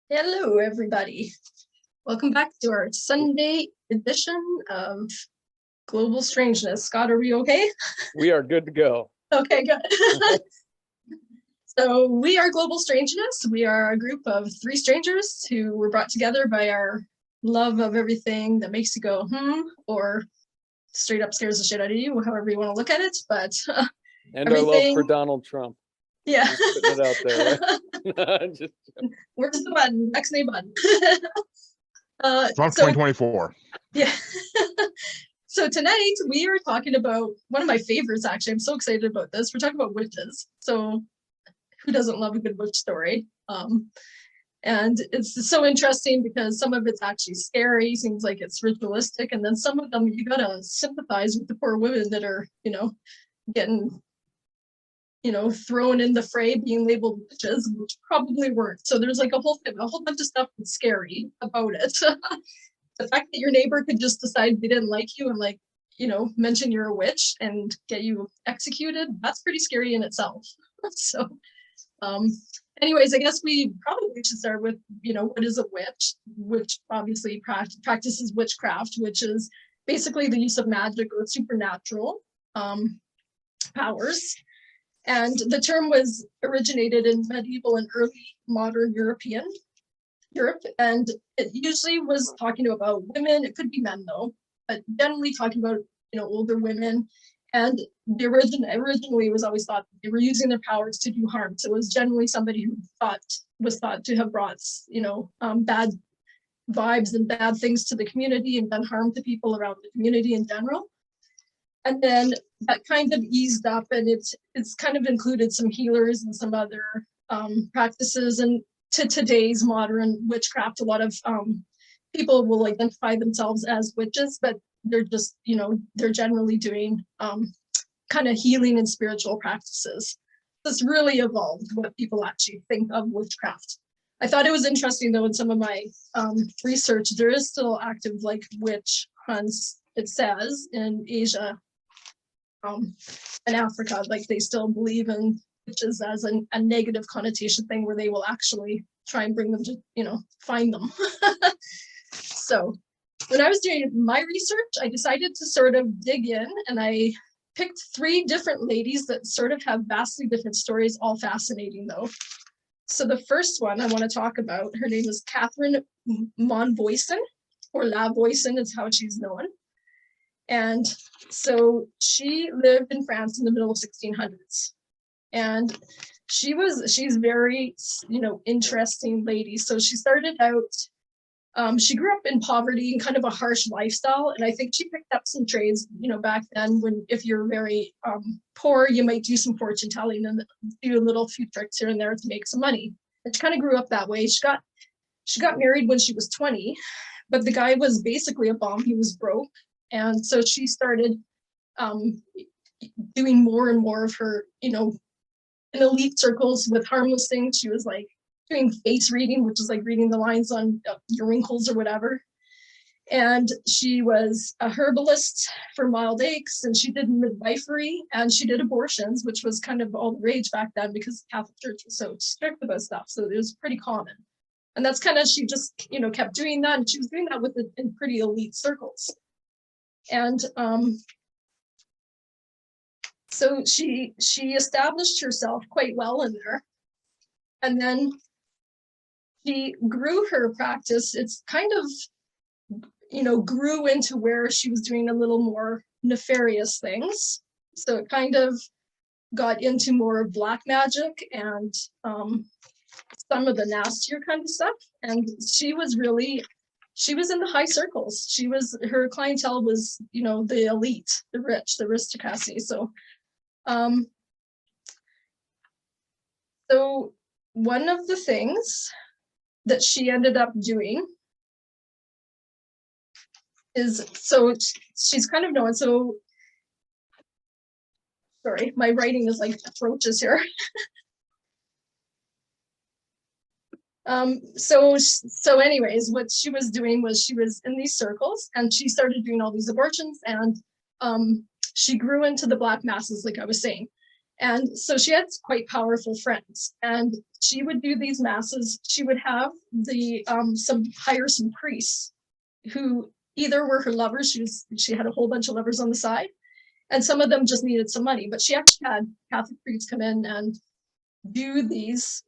Hello, everybody. Welcome back to our Sunday edition of Global Strangeness. Scott, are we okay? We are good to go. Okay, good. So we are Global Strangeness. We are a group of three strangers who were brought together by our love of everything that makes you go, or straight up scares the shit out of you, however you want to look at it. But and our love for Donald Trump. Yeah. Just putting it out there, right? Just... Where's the button? Vaccinate button. Trump 2024. Yeah. So tonight we are talking about one of my favorites, actually. I'm so excited about this. We're talking about witches. So who doesn't love a good witch story? And it's so interesting because some of it's actually scary, seems like it's ritualistic, and then some of them you gotta sympathize with the poor women that are, getting thrown in the fray, being labeled witches, which probably weren't. So there's like a whole bunch of stuff that's scary about it. The fact that your neighbor could just decide they didn't like you and mention you're a witch and get you executed, that's pretty scary in itself. So anyways, I guess we probably should start with, what is a witch, which obviously practices witchcraft, which is basically the use of magic or supernatural powers. And the term was originated in medieval and early modern Europe, and it usually was talking about women. It could be men though, but generally talking about older women. And the originally was always thought that they were using their powers to do harm. So it was generally somebody who was thought to have brought bad vibes and bad things to the community and done harm to people around the community in general. And then that kind of eased up, and it's kind of included some healers and some other practices. And to today's modern witchcraft, a lot of people will identify themselves as witches, but they're just, they're generally doing kind of healing and spiritual practices. It's really evolved what people actually think of witchcraft. I thought it was interesting though, in some of my research, there is still active witch hunts, it says, in Asia and Africa. They still believe in witches as a negative connotation thing, where they will actually try and bring them to, find them. So when I was doing my research, I decided to sort of dig in, and I picked three different ladies that sort of have vastly different stories, all fascinating though. So the first one I want to talk about, her name is Catherine Voisin, or Voisin is how she's known. And so she lived in France in the middle of 1600s. And she's very, interesting lady. So she started out, she grew up in poverty and kind of a harsh lifestyle. And I think she picked up some trades, back then, when if you're very poor, you might do some fortune telling and do a few tricks here and there to make some money. And she kind of grew up that way. She got married when she was 20, but the guy was basically a bum. He was broke. And so she started doing more and more of her, in elite circles with harmless things. She was doing face reading, which is reading the lines on your wrinkles or whatever. And she was a herbalist for mild aches, and she did midwifery, and she did abortions, which was kind of all the rage back then because the Catholic Church was so strict about stuff. So it was pretty common. And that's kind of, she just, kept doing that. And she was doing that in pretty elite circles. And so she established herself quite well in there. And then she grew her practice. It's kind of, grew into where she was doing a little more nefarious things. So it kind of got into more black magic and some of the nastier kind of stuff. And she was in the high circles. Her clientele was, the elite, the rich, the aristocracy. So, so one of the things that she ended up doing is, so she's kind of known. So, sorry, my writing is like atrocious here. So anyways, what she was doing was she was in these circles, and she started doing all these abortions, and she grew into the black masses, like I was saying. And so she had quite powerful friends, and she would do these masses. She would have hire some priests who either were her lovers. She had a whole bunch of lovers on the side, and some of them just needed some money. But she actually had Catholic priests come in and do these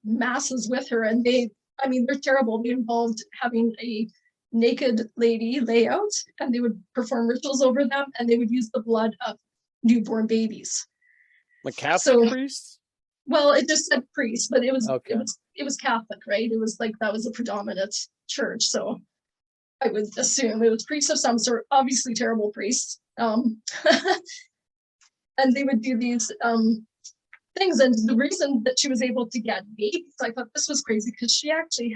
masses with her, and they're terrible. They involved having a naked lady lay out, and they would perform rituals over them, and they would use the blood of newborn babies. Like Catholic priests? Well, it just said priest, but it was Okay. it was Catholic, right? It was like that was the predominant church, so I would assume it was priests of some sort, obviously terrible priests. And they would do these things, and the reason that she was able to get babies, I thought this was crazy, because she actually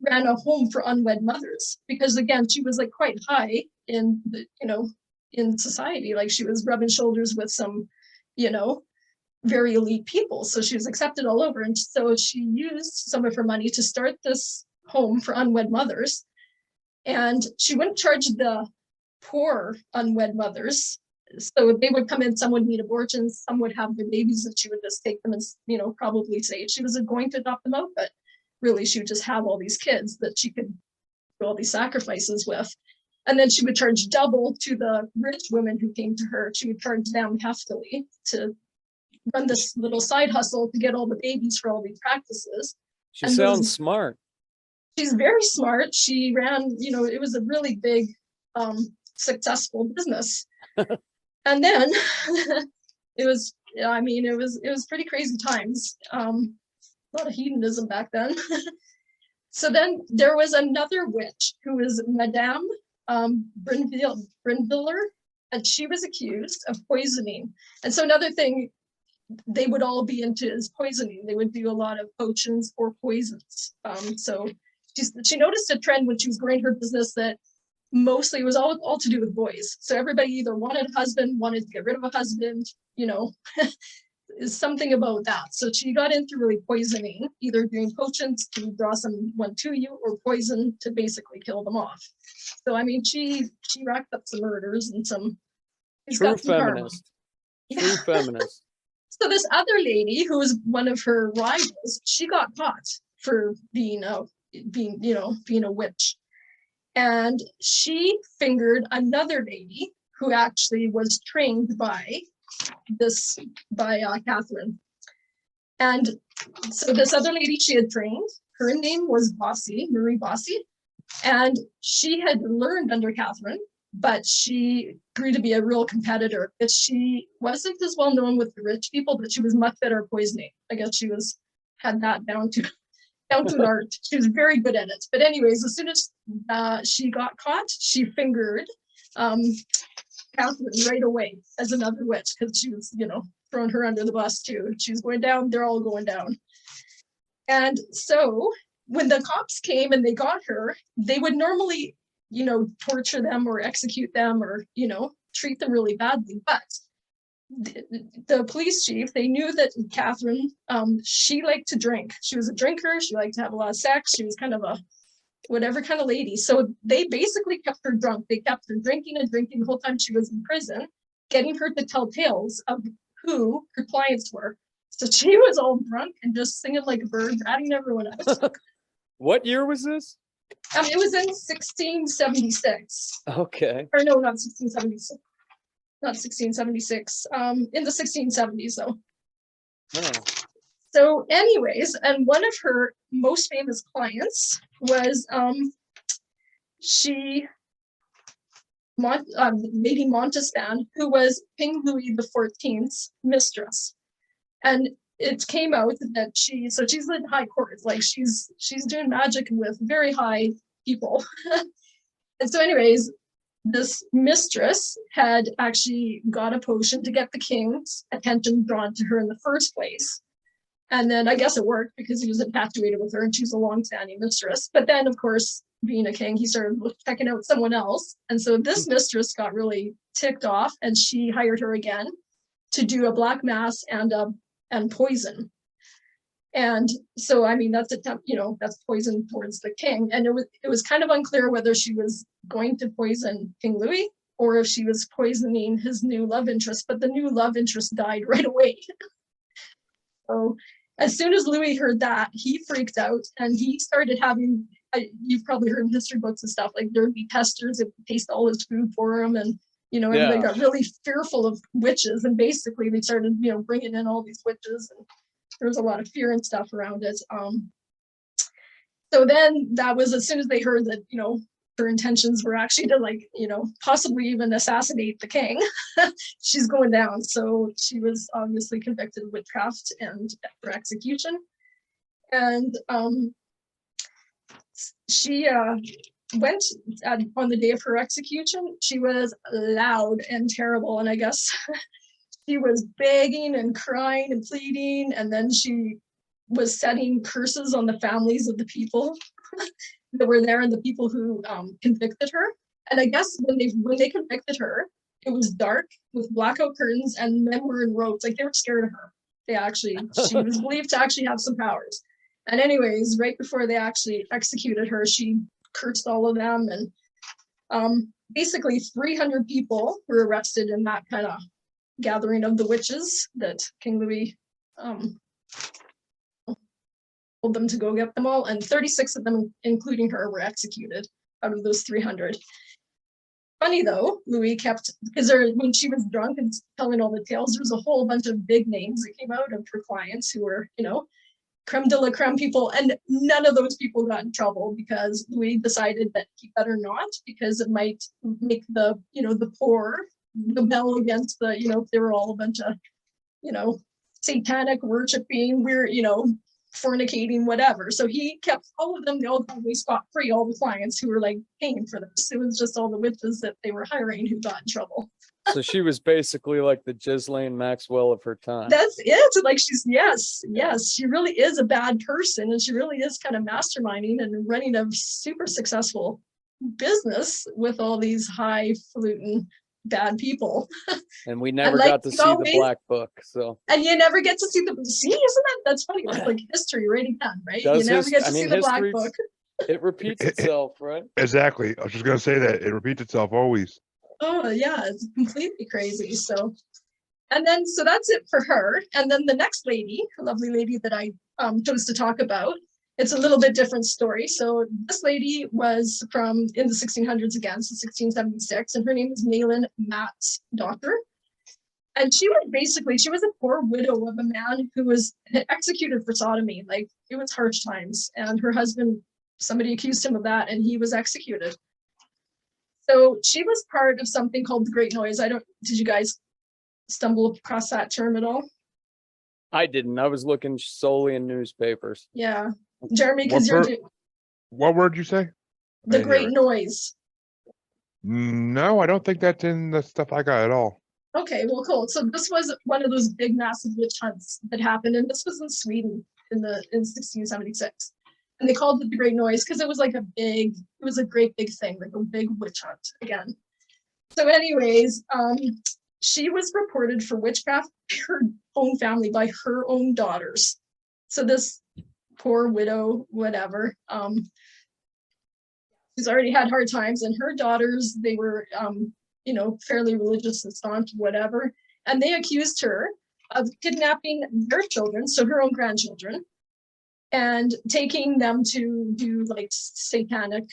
ran a home for unwed mothers, because again, she was like quite high in the, in society, like she was rubbing shoulders with some, very elite people. So she was accepted all over. And so she used some of her money to start this home for unwed mothers. And she wouldn't charge the poor unwed mothers. So they would come in, some would need abortions, some would have their babies, and she would just take them and, probably say she was going to adopt them out, but really she would just have all these kids that she could do all these sacrifices with. And then she would charge double to the rich women who came to her. She would charge them heftily to run this little side hustle to get all the babies for all these practices. She sounds smart. She's very smart. She ran, it was a really big, successful business. And then it was pretty crazy times. A lot of hedonism back then. So then there was another witch who was Madame Brinviller, and she was accused of poisoning. And so another thing they would all be into is poisoning. They would do a lot of potions or poisons. So she noticed a trend when she was growing her business that mostly it was all to do with boys. So everybody either wanted a husband, wanted to get rid of a husband, is something about that. So she got into really poisoning, either doing potions to draw someone to you, or poison to basically kill them off. So she racked up some murders and some. True feminist. True feminist. So this other lady, who was one of her rivals, she got caught for being a witch, and she fingered another lady who actually was trained by Catherine. And so this other lady she had trained, her name was Marie Bossy, and she had learned under Catherine, but she grew to be a real competitor. But she wasn't as well known with the rich people, but she was much better at poisoning. I guess she had that down to an art. She was very good at it. But anyways, as soon as she got caught, she fingered Catherine right away as another witch, because she was, throwing her under the bus too. She was going down, they're all going down. And so when the cops came and they got her, they would normally, torture them or execute them or, treat them really badly. But the police chief, they knew that Catherine, she liked to drink. She was a drinker. She liked to have a lot of sex. She was kind of a whatever kind of lady. So they basically kept her drunk. They kept her drinking and drinking the whole time she was in prison, getting her to tell tales of who her clients were. So she was all drunk and just singing like a bird, ratting everyone out. What year was this? It was in 1676. Okay. Or no, not 1676. Not 1676. In the 1670s though. Oh. So anyways, and one of her most famous clients was Lady Montespan, who was King Louis XIV's mistress. And it came out that she's in high court, like she's doing magic with very high people. And so anyways, this mistress had actually got a potion to get the king's attention drawn to her in the first place. And then I guess it worked because he was infatuated with her and she's a long-standing mistress. But then, of course, being a king, he started checking out someone else. And so this mistress got really ticked off and she hired her again to do a black mass and poison. And so, that's poison towards the king. And it was kind of unclear whether she was going to poison King Louis or if she was poisoning his new love interest, but the new love interest died right away. So as soon as Louis heard that, he freaked out and he started having, you've probably heard in history books and stuff, like there'd be pesters that would taste all his food for him, and everybody got really fearful of witches, and basically they started bringing in all these witches, and there was a lot of fear and stuff around it. So then that was as soon as they heard that her intentions were actually to possibly even assassinate the king. She's going down. So she was obviously convicted of witchcraft and for execution. And she went on the day of her execution. She was loud and terrible. And I guess she was begging and crying and pleading. And then she was setting curses on the families of the people that were there and the people who convicted her. And I guess when they convicted her, it was dark with blackout curtains and men were in robes. Like, they were scared of her. She was believed to actually have some powers. And anyways, right before they actually executed her, she cursed all of them. And basically 300 people were arrested in that kind of gathering of the witches that King Louis told them to go get them all, and 36 of them, including her, were executed out of those 300. Funny though, Louis kept, because when she was drunk and telling all the tales, there was a whole bunch of big names that came out of her clients who were, creme de la creme people, and none of those people got in trouble because Louis decided that he better not, because it might make the poor rebel against the, if they were all a bunch of, satanic worshiping, we're, fornicating, whatever. So he kept all of them, they all got scot-free, all the clients who were like paying for this. It was just all the witches that they were hiring who got in trouble. So she was basically like the Ghislaine Maxwell of her time. That's it. Like, she's, yes, she really is a bad person, and she really is kind of masterminding and running a super successful business with all these highfalutin bad people. And we never got to see the Black Book. So, and you never get to see isn't that's funny? It's like history right again, right? You never get to see the Black Book. It repeats itself, right? Exactly. I was just gonna say that it repeats itself always. Oh yeah, it's completely crazy. So, and then so that's it for her. And then the next lady, a lovely lady that I chose to talk about, it's a little bit different story. So this lady was from in the 1600s again, so 1676, and her name is Malin Matdotter. And she was a poor widow of a man who was executed for sodomy. Like, it was harsh times, and her husband, somebody accused him of that, and he was executed. So she was part of something called the Great Noise. Did you guys stumble across that term at all? I didn't. I was looking solely in newspapers. Yeah. Jeremy, because what word did you say? The Great Noise. No, I don't think that's in the stuff I got at all. Okay, well, cool. So this was one of those big, massive witch hunts that happened, and this was in Sweden in 1676. And they called it the Great Noise because it was like it was a great big thing, like a big witch hunt again. So anyways, she was reported for witchcraft by her own family, by her own daughters. So this poor widow, whatever, she's already had hard times, and her daughters, they were, fairly religious and staunch, whatever. And they accused her of kidnapping their children, so her own grandchildren, and taking them to do like satanic,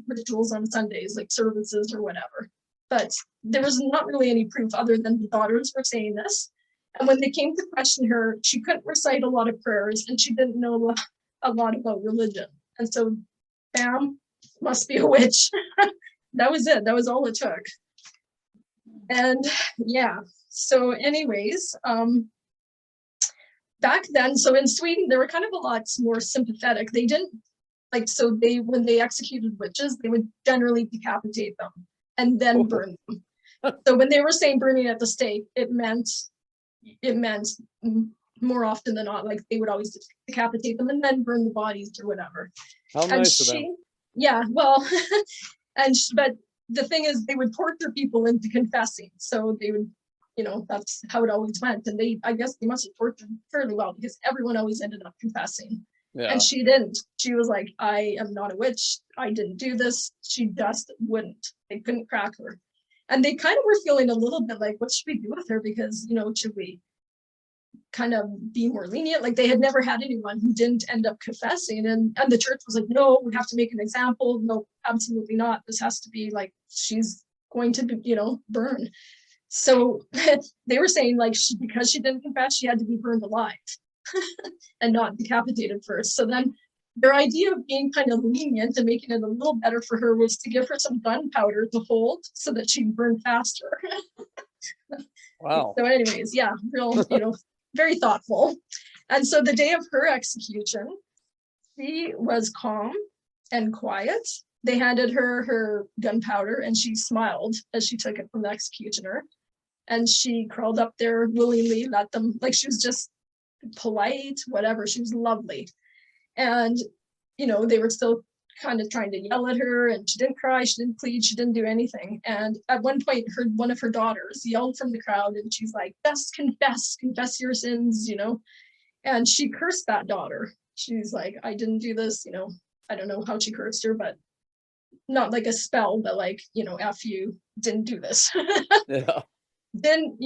rituals on Sundays, like services or whatever. But there was not really any proof other than the daughters were saying this. And when they came to question her, she couldn't recite a lot of prayers, and she didn't know a lot about religion. And so, bam, must be a witch. That was it. That was all it took. And yeah, so anyways, back then, so in Sweden, they were kind of a lot more sympathetic. They didn't, when they executed witches, they would generally decapitate them and then burn them. So when they were saying burning at the stake, it meant more often than not, like, they would always decapitate them and then burn the bodies or whatever. How nice of them. Yeah, well, but the thing is, they would torture people into confessing. So they would, that's how it always went. And I guess they must have tortured fairly well, because everyone always ended up confessing. Yeah. And she didn't. She was like, I am not a witch. I didn't do this. She just wouldn't. They couldn't crack her. And they kind of were feeling a little bit like, what should we do with her? Because, should we kind of be more lenient? Like, they had never had anyone who didn't end up confessing. And the church was like, no, we have to make an example. No, absolutely not. This has to be like, she's going to be, burn. So they were saying like, because she didn't confess, she had to be burned alive and not decapitated first. So then their idea of being kind of lenient and making it a little better for her was to give her some gunpowder to hold so that she'd burn faster. Wow. So anyways, yeah, real, very thoughtful. And so the day of her execution, she was calm and quiet. They handed her her gunpowder and she smiled as she took it from the executioner. And she crawled up there willingly, let them, like she was just polite, whatever. She was lovely. And, they were still kind of trying to yell at her, and she didn't cry, she didn't plead, she didn't do anything. And at one point, one of her daughters yelled from the crowd, and she's like, confess your sins, And she cursed that daughter. She's like, I didn't do this, I don't know how she cursed her, but not like a spell, but like, F you, didn't do this. Yeah. Didn't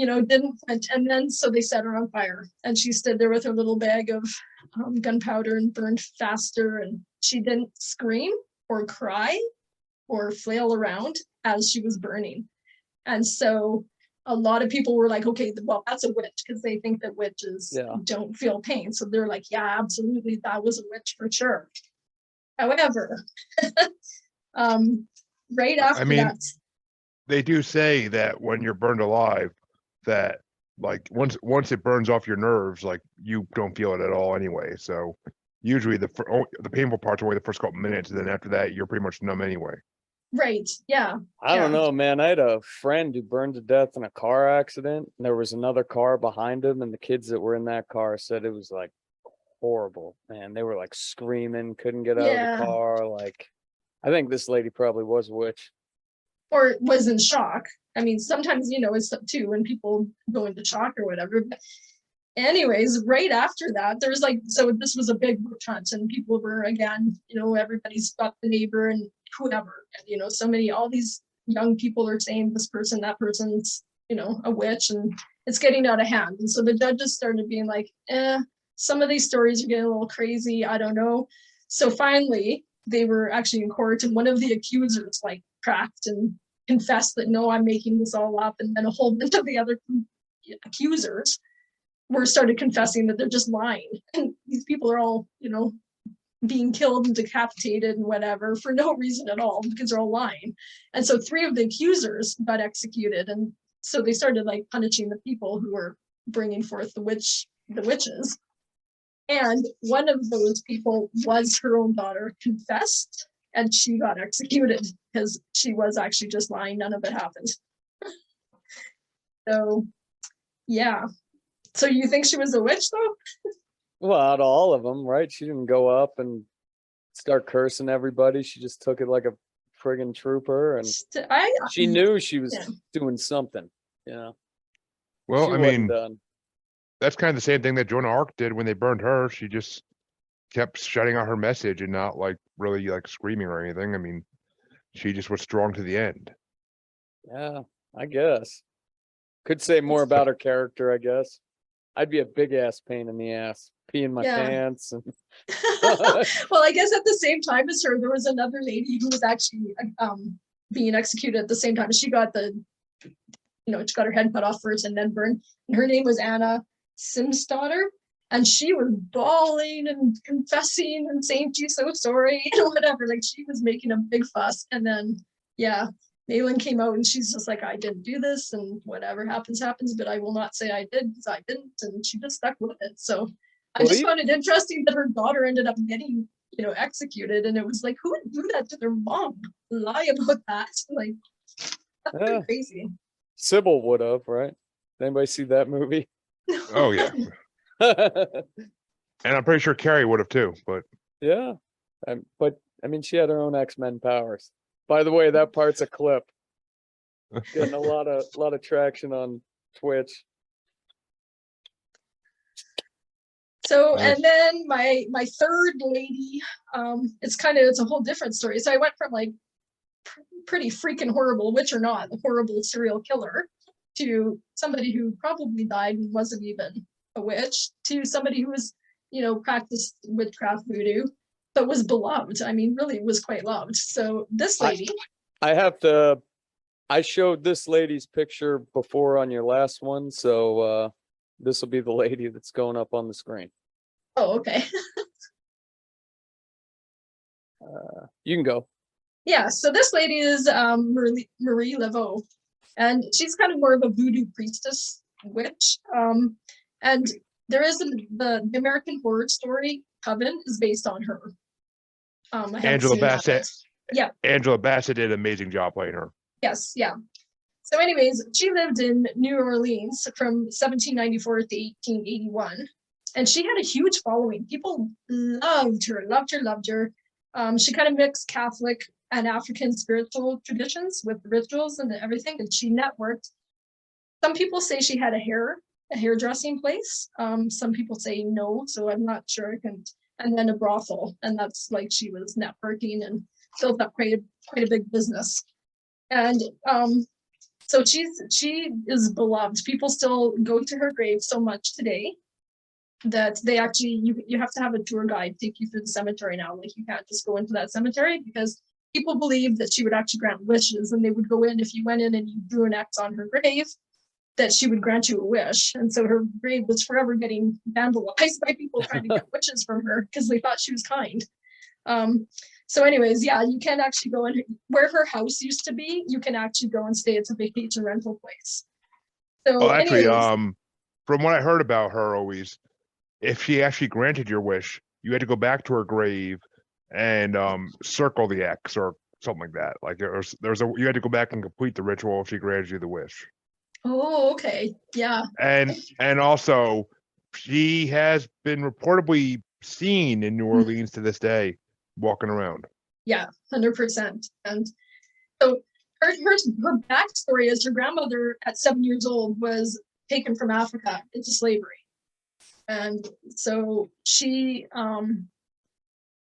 and then so they set her on fire, and she stood there with her little bag of gunpowder and burned faster, and she didn't scream or cry or flail around as she was burning. And so a lot of people were like, okay, well, that's a witch, because they think that witches don't feel pain. So they're like, yeah, absolutely, that was a witch for sure. However, right after that, they do say that when you're burned alive, that like once it burns off your nerves, like you don't feel it at all anyway. So usually the painful parts are only the first couple minutes, and then after that you're pretty much numb anyway. Right. Yeah. I don't know, man. I had a friend who burned to death in a car accident, and there was another car behind him, and the kids that were in that car said it was like horrible, man. They were like screaming, couldn't get out of the car. Like, I think this lady probably was a witch. Or was in shock. I mean, sometimes, it's too when people go into shock or whatever. But anyways, right after that, there's like, so this was a big witch hunt, and people were, again, everybody's got the neighbor and whoever, and, so many, all these young people are saying this person, that person's, a witch, and it's getting out of hand. And so the judges started being like, some of these stories are getting a little crazy. I don't know. So finally, they were actually in court, and one of the accusers like cracked and confessed that, no, I'm making this all up. And then a whole bunch of the other accusers started confessing that they're just lying. And these people are all, being killed and decapitated and whatever for no reason at all, because they're all lying. And so 3 of the accusers got executed. And so they started like punishing the people who were bringing forth the witches. And one of those people was her own daughter, confessed, and she got executed because she was actually just lying. None of it happened. So, yeah. So you think she was a witch, though? Well, out of all of them, right? She didn't go up and start cursing everybody. She just took it like a friggin' trooper, and she knew she was doing something. Well, she I wasn't mean, done. That's kind of the same thing that Joan of Arc did when they burned her. She just kept shouting out her message and not like really like screaming or anything. I mean, she just was strong to the end. Yeah, I guess. Could say more about her character, I guess. I'd be a big ass pain in the ass, peeing my pants. And well, I guess at the same time as her, there was another lady who was actually being executed at the same time. She got she got her head cut off first and then burned. And her name was Anna Simsdottir, and she was bawling and confessing and saying she's so sorry and whatever. Like, she was making a big fuss. And then, Malin came out and she's just like, I didn't do this, and whatever happens, happens, but I will not say I did, because I didn't. And she just stuck with it. So I just found it interesting that her daughter ended up getting, executed. And it was like, who would do that to their mom? Lie about that? Like, that's crazy. Sybil would have, right? Anybody see that movie? Oh, yeah. And I'm pretty sure Carrie would have too, but yeah. But I mean, she had her own X-Men powers. By the way, that part's a clip. Getting a lot of traction on Twitch. So, Nice. and then my third lady, it's a whole different story. So I went from like pretty freaking horrible, witch or not, a horrible serial killer, to somebody who probably died and wasn't even a witch, to somebody who was, practiced witchcraft voodoo, but was beloved. I mean, really was quite loved. So this lady, I showed this lady's picture before on your last one, so this will be the lady that's going up on the screen. oh, okay. You can go. Yeah, so this lady is Marie Laveau, and she's kind of more of a voodoo priestess witch. And there is the American Horror Story Coven is based on her. I haven't Angela seen that Bassett. yet. Yeah. Angela Bassett did an amazing job playing her. Yes, yeah. So anyways, she lived in New Orleans from 1794 to 1881. And she had a huge following. People loved her, loved her, loved her. She kind of mixed Catholic and African spiritual traditions with rituals and everything, and she networked. Some people say she had a hairdressing place. Some people say no, so I'm not sure. And then a brothel, and that's like she was networking and built up quite a big business. And so she is beloved. People still go to her grave so much today that they actually, you have to have a tour guide take you through the cemetery now. Like, you can't just go into that cemetery, because people believe that she would actually grant wishes, and they would go in, if you went in and you drew an X on her grave, that she would grant you a wish. And so her grave was forever getting vandalized by people trying to get wishes from her because they thought she was kind. So anyways, yeah, you can actually go in where her house used to be. You can actually go and stay. It's a vacation rental place. So Actually, anyways, from what I heard about her, always, if she actually granted your wish, you had to go back to her grave and circle the X or something like that. Like you had to go back and complete the ritual if she granted you the wish. oh, okay, yeah. And also, she has been reportedly seen in New Orleans to this day, walking around. Yeah, 100%. And so her backstory is her grandmother at 7 years old was taken from Africa into slavery. And so she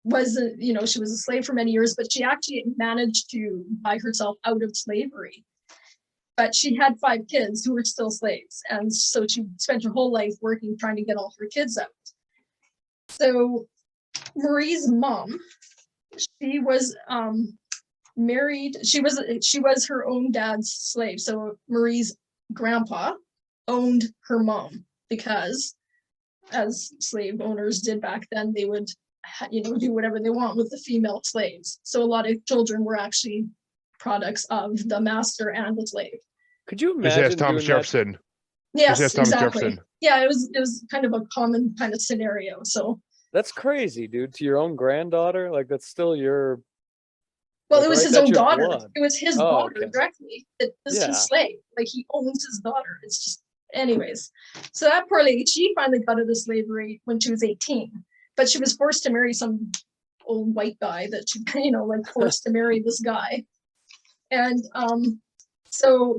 was she was a slave for many years, but she actually managed to buy herself out of slavery. But she had 5 kids who were still slaves. And so she spent her whole life working, trying to get all her kids out. So Marie's mom, she was married. She was her own dad's slave. So Marie's grandpa owned her mom, because as slave owners did back then, they would do whatever they want with the female slaves. So a lot of children were actually products of the master and the slave. Could you This imagine has Thomas doing Jefferson. Yes, This has Thomas exactly. Jefferson. Yeah, it was kind of a common kind of scenario. So That's crazy, dude. To your own granddaughter, like, that's still your. well, Like, it was right? his That's own your daughter. blood. It was his Oh, daughter okay. directly. It was Yeah. his slave. Like, he owns his daughter. It's just, anyways. So that poor lady, she finally got out of slavery when she was 18, but she was forced to marry some old white guy that she, like, forced to marry this guy. And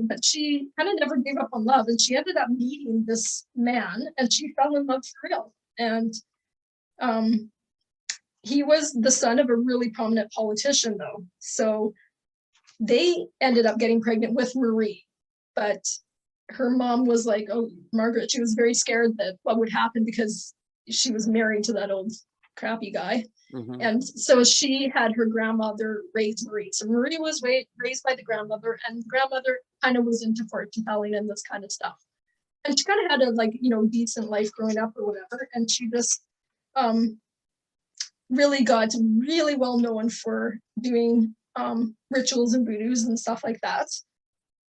but she kind of never gave up on love, and she ended up meeting this man, and she fell in love for real. And he was the son of a really prominent politician, though. So they ended up getting pregnant with Marie, but her mom was like, oh, Margaret, she was very scared that what would happen, because she was married to that old crappy guy. Mhm. And so she had her grandmother raise Marie. So Marie was raised by the grandmother, and the grandmother kind of was into fortune telling and this kind of stuff. And she kind of had a decent life growing up or whatever. And she just really got really well known for doing rituals and voodoos and stuff like that.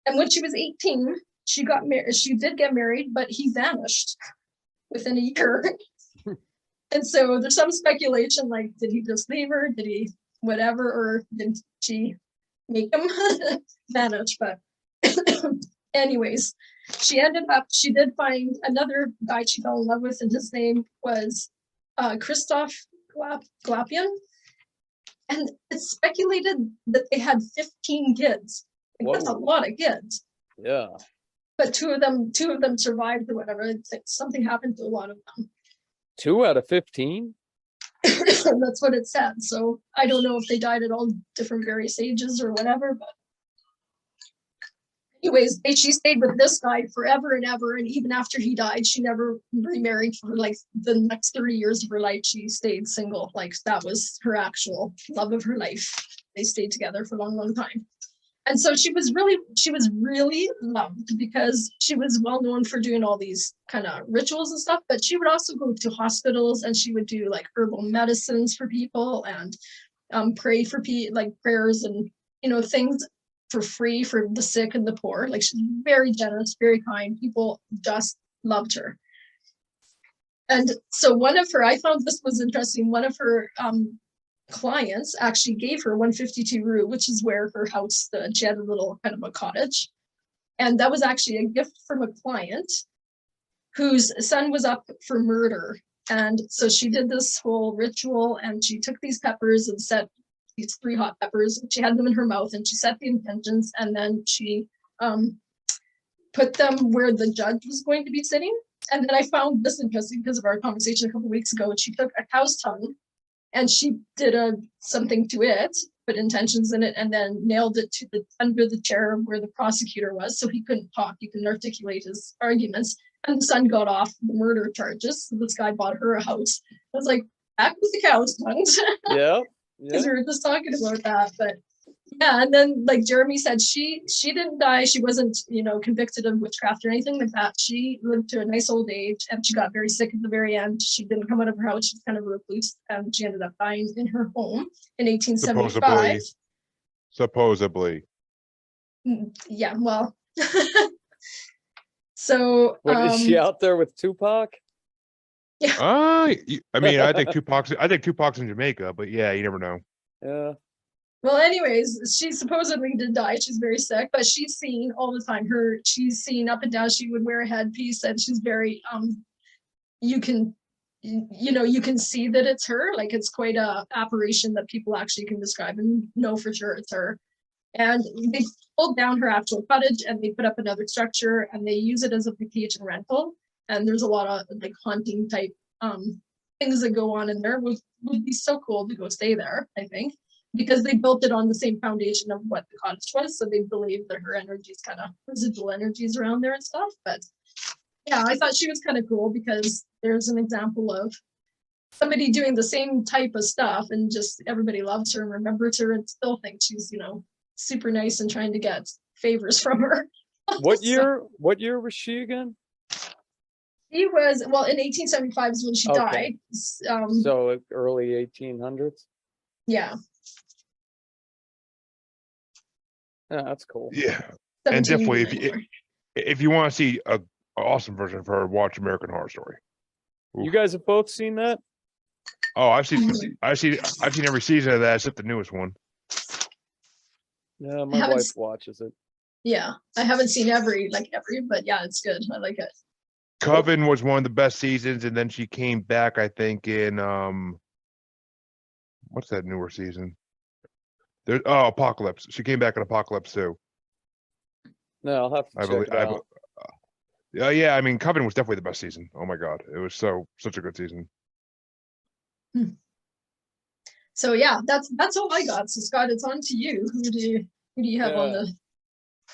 And when she was 18, she got married. She did get married, but he vanished within a year. And so there's some speculation, like, did he just leave her? Did he whatever? Or did she make him vanish? But anyways, she did find another guy she fell in love with, and his name was Christoph Glapian. And it's speculated that they had 15 kids. Like, that's a lot of kids. Yeah. But two of them survived or whatever. Something happened to a lot of them. 2 out of 15? That's what it said. So I don't know if they died at all different various ages or whatever, but anyways, she stayed with this guy forever and ever. And even after he died, she never remarried for like the next 30 years of her life. She stayed single. Like that was her actual love of her life. They stayed together for a long, long time. And so she was really loved because she was well known for doing all these kind of rituals and stuff, but she would also go to hospitals and she would do like herbal medicines for people and pray for like prayers and, you know, things for free for the sick and the poor. Like she's very generous, very kind. People just loved her. And so I found this was interesting. One of her clients actually gave her 152 Rue, which is where her house stood. She had a little kind of a cottage. And that was actually a gift from a client whose son was up for murder. And so she did this whole ritual and she took these peppers and set these 3 hot peppers. She had them in her mouth and she set the intentions and then she put them where the judge was going to be sitting. And then I found this interesting because of our conversation a couple of weeks ago. She took a cow's tongue and she did something to it, put intentions in it, and then nailed it to under the chair where the prosecutor was, so he couldn't talk, he couldn't articulate his arguments. And the son got off the murder charges. So this guy bought her a house. I was like, back with the cow's tongues. Yeah. Because we were just talking about that, but yeah. And then like Jeremy said, she didn't die. She wasn't, you know, convicted of witchcraft or anything like that. She lived to a nice old age and she got very sick at the very end. She didn't come out of her house. She was kind of a recluse and she ended up dying in her home in 1875. Supposedly. Yeah, well. So What, is she out there with Tupac? yeah. I mean, I think Tupac's in Jamaica, but yeah, you never know. Yeah. Well, anyways, she supposedly did die. She's very sick, but she's seen all the time. She's seen up and down. She would wear a headpiece, and she's very you can see that it's her. Like it's quite a apparition that people actually can describe and know for sure it's her. And they pulled down her actual cottage and they put up another structure and they use it as a vacation rental. And there's a lot of like haunting type things that go on in there. Would be so cool to go stay there, I think, because they built it on the same foundation of what the cottage was. So they believe that her energies, kind of residual energies around there and stuff. But yeah, I thought she was kind of cool because there's an example of somebody doing the same type of stuff and just everybody loves her and remembers her and still thinks she's, you know, super nice and trying to get favors from her. What year? What year was she again? She was, well, in 1875 is when she died. So early 1800s. Yeah. Yeah, that's cool. Yeah, and definitely if you want to see a awesome version of her, watch American Horror Story. Oof. You guys have both seen that? Oh, I've seen every season of that except the newest one. Yeah, my wife watches it. Yeah, I haven't seen every, but yeah, it's good. I like it. Coven was one of the best seasons, and then she came back, I think, in what's that newer season? Apocalypse. She came back in Apocalypse too. No, I'll have to check it out. Yeah, I mean, Coven was definitely the best season. Oh my god, it was such a good season. So yeah, that's all I got. So Scott, it's on to you. Who do you have on the?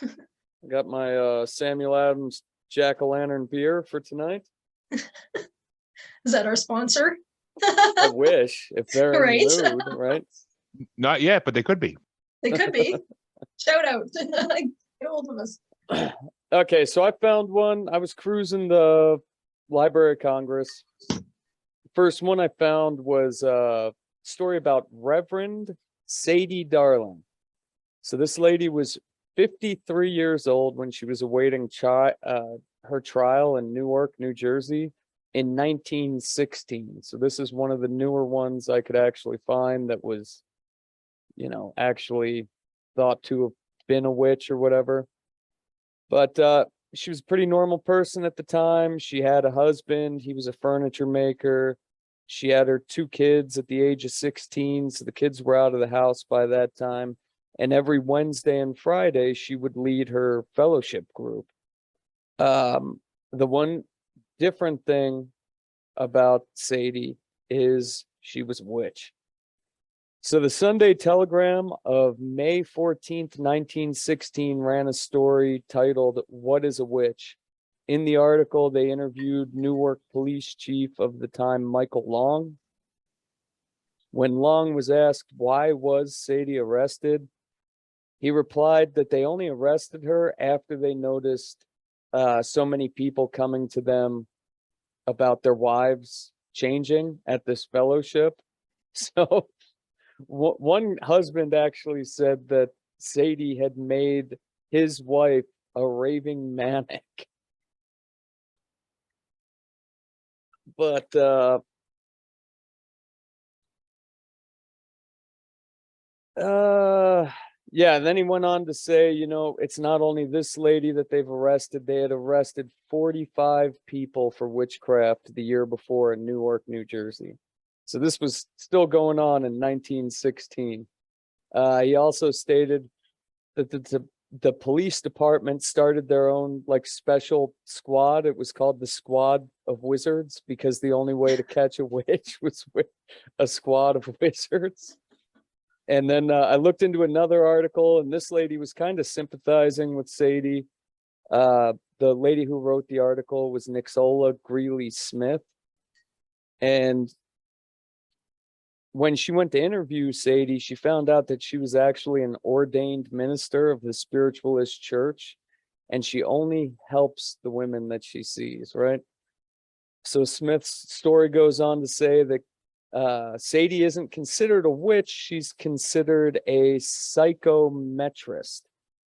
I got my Samuel Adams Jack-o'-lantern beer for tonight. Is that our sponsor? I wish, if they're right. in the mood, right? Not yet, but they could be. They could be. Shout out. Get hold of us. Okay, so I found one. I was cruising the Library of Congress. First one I found was a story about Reverend Sadie Darling. So this lady was 53 years old when she was awaiting her trial in Newark, New Jersey in 1916. So this is one of the newer ones I could actually find that was, you know, actually thought to have been a witch or whatever. But she was a pretty normal person at the time. She had a husband. He was a furniture maker. She had her 2 kids at the age of 16. So the kids were out of the house by that time. And every Wednesday and Friday, she would lead her fellowship group. The one different thing about Sadie is she was a witch. So the Sunday Telegram of May 14th, 1916 ran a story titled, "What is a Witch?" In the article, they interviewed Newark Police Chief of the time, Michael Long. When Long was asked why was Sadie arrested, he replied that they only arrested her after they noticed so many people coming to them about their wives changing at this fellowship. So one husband actually said that Sadie had made his wife a raving maniac. But yeah, and then he went on to say, you know, it's not only this lady that they've arrested, they had arrested 45 people for witchcraft the year before in Newark, New Jersey. So this was still going on in 1916. He also stated that the police department started their own like special squad. It was called the Squad of Wizards because the only way to catch a witch was with a squad of wizards. And then I looked into another article, and this lady was kind of sympathizing with Sadie. The lady who wrote the article was Nixola Greeley Smith. And when she went to interview Sadie, she found out that she was actually an ordained minister of the Spiritualist Church, and she only helps the women that she sees, right? So Smith's story goes on to say that Sadie isn't considered a witch, she's considered a psychometrist,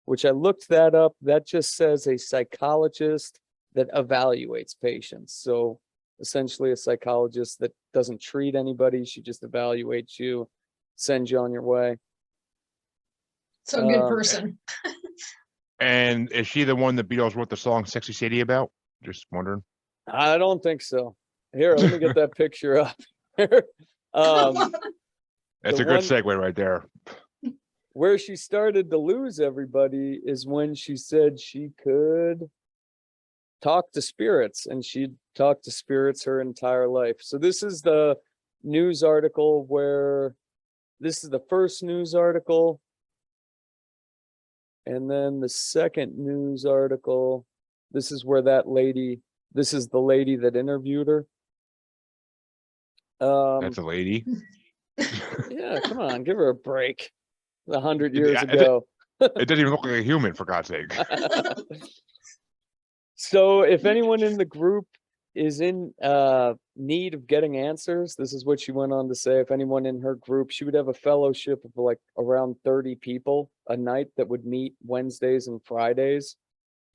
which I looked that up. That just says a psychologist that evaluates patients. So essentially a psychologist that doesn't treat anybody, she just evaluates you, sends you on your way. So a good person. And is she the one that Beatles wrote the song Sexy Sadie about? Just wondering. I don't think so. Here, let me get that picture up. That's The a good one- segue right there. Where she started to lose everybody is when she said she could talk to spirits, and she'd talked to spirits her entire life. So this is the news article where this is the first news article. And then the second news article, this is where that lady, this is the lady that interviewed her. That's a lady. Yeah, come on, give her a break. 100 years Yeah, ago. It doesn't even look like a human, for God's sake. So if anyone in the group is in need of getting answers, this is what she went on to say. If anyone in her group, she would have a fellowship of like around 30 people a night that would meet Wednesdays and Fridays.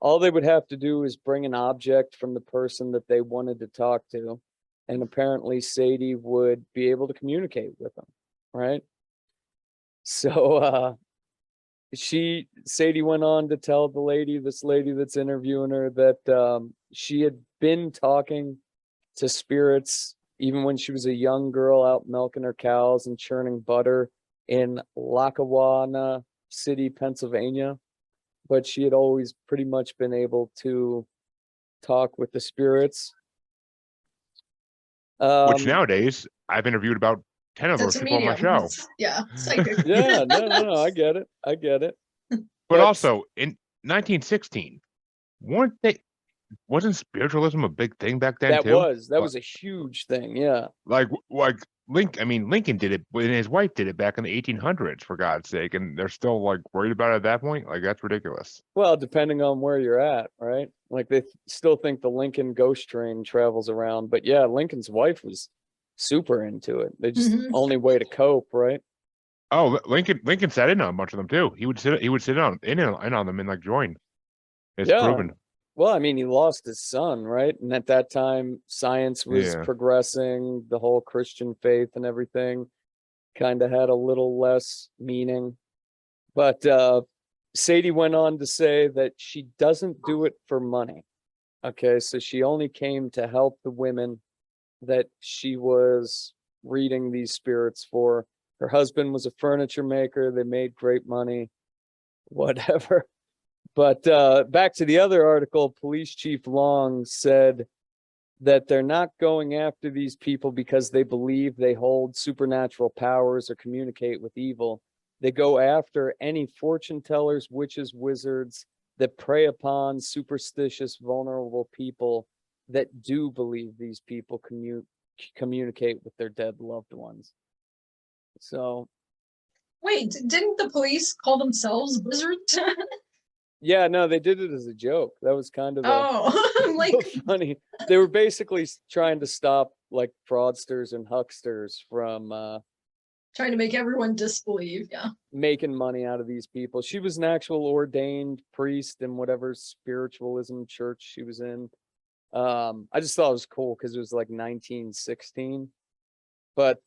All they would have to do is bring an object from the person that they wanted to talk to. And apparently Sadie would be able to communicate with them, right? So Sadie went on to tell the lady, this lady that's interviewing her, that she had been talking to spirits even when she was a young girl out milking her cows and churning butter in Lackawanna City, Pennsylvania. But she had always pretty much been able to talk with the spirits. Which nowadays, I've interviewed about 10 of those That's a people on my medium. show. That's- Yeah, psychic. Yeah, no, I get it. But That's- also, in 1916, wasn't spiritualism a big thing back then that too? was a huge thing. Yeah. Like Lincoln did it, and his wife did it back in the 1800s, for God's sake, and they're still like worried about it at that point. Like, that's ridiculous. Well, depending on where you're at, right? Like they still think the Lincoln ghost train travels around, but yeah, Lincoln's wife was super into it. They just Mhm. only way to cope, right? Oh, Lincoln sat in on a bunch of them too. He would sit in on them and like join. It's Yeah. proven. Well, I mean, he lost his son, right? And at that time, science was Yeah. progressing, the whole Christian faith and everything kind of had a little less meaning. But Sadie went on to say that she doesn't do it for money. Okay, so she only came to help the women that she was reading these spirits for. Her husband was a furniture maker. They made great money, whatever. But back to the other article, Police Chief Long said that they're not going after these people because they believe they hold supernatural powers or communicate with evil. They go after any fortune tellers, witches, wizards that prey upon superstitious, vulnerable people that do believe these people communicate with their dead loved ones. So, Wait, didn't the police call themselves wizards? yeah, no, they did it as a joke. That was kind of the, Oh, I'm like, funny. They were basically trying to stop like fraudsters and hucksters from trying to make everyone disbelieve. Yeah. making money out of these people. She was an actual ordained priest in whatever spiritualism church she was in. I just thought it was cool because it was like 1916. But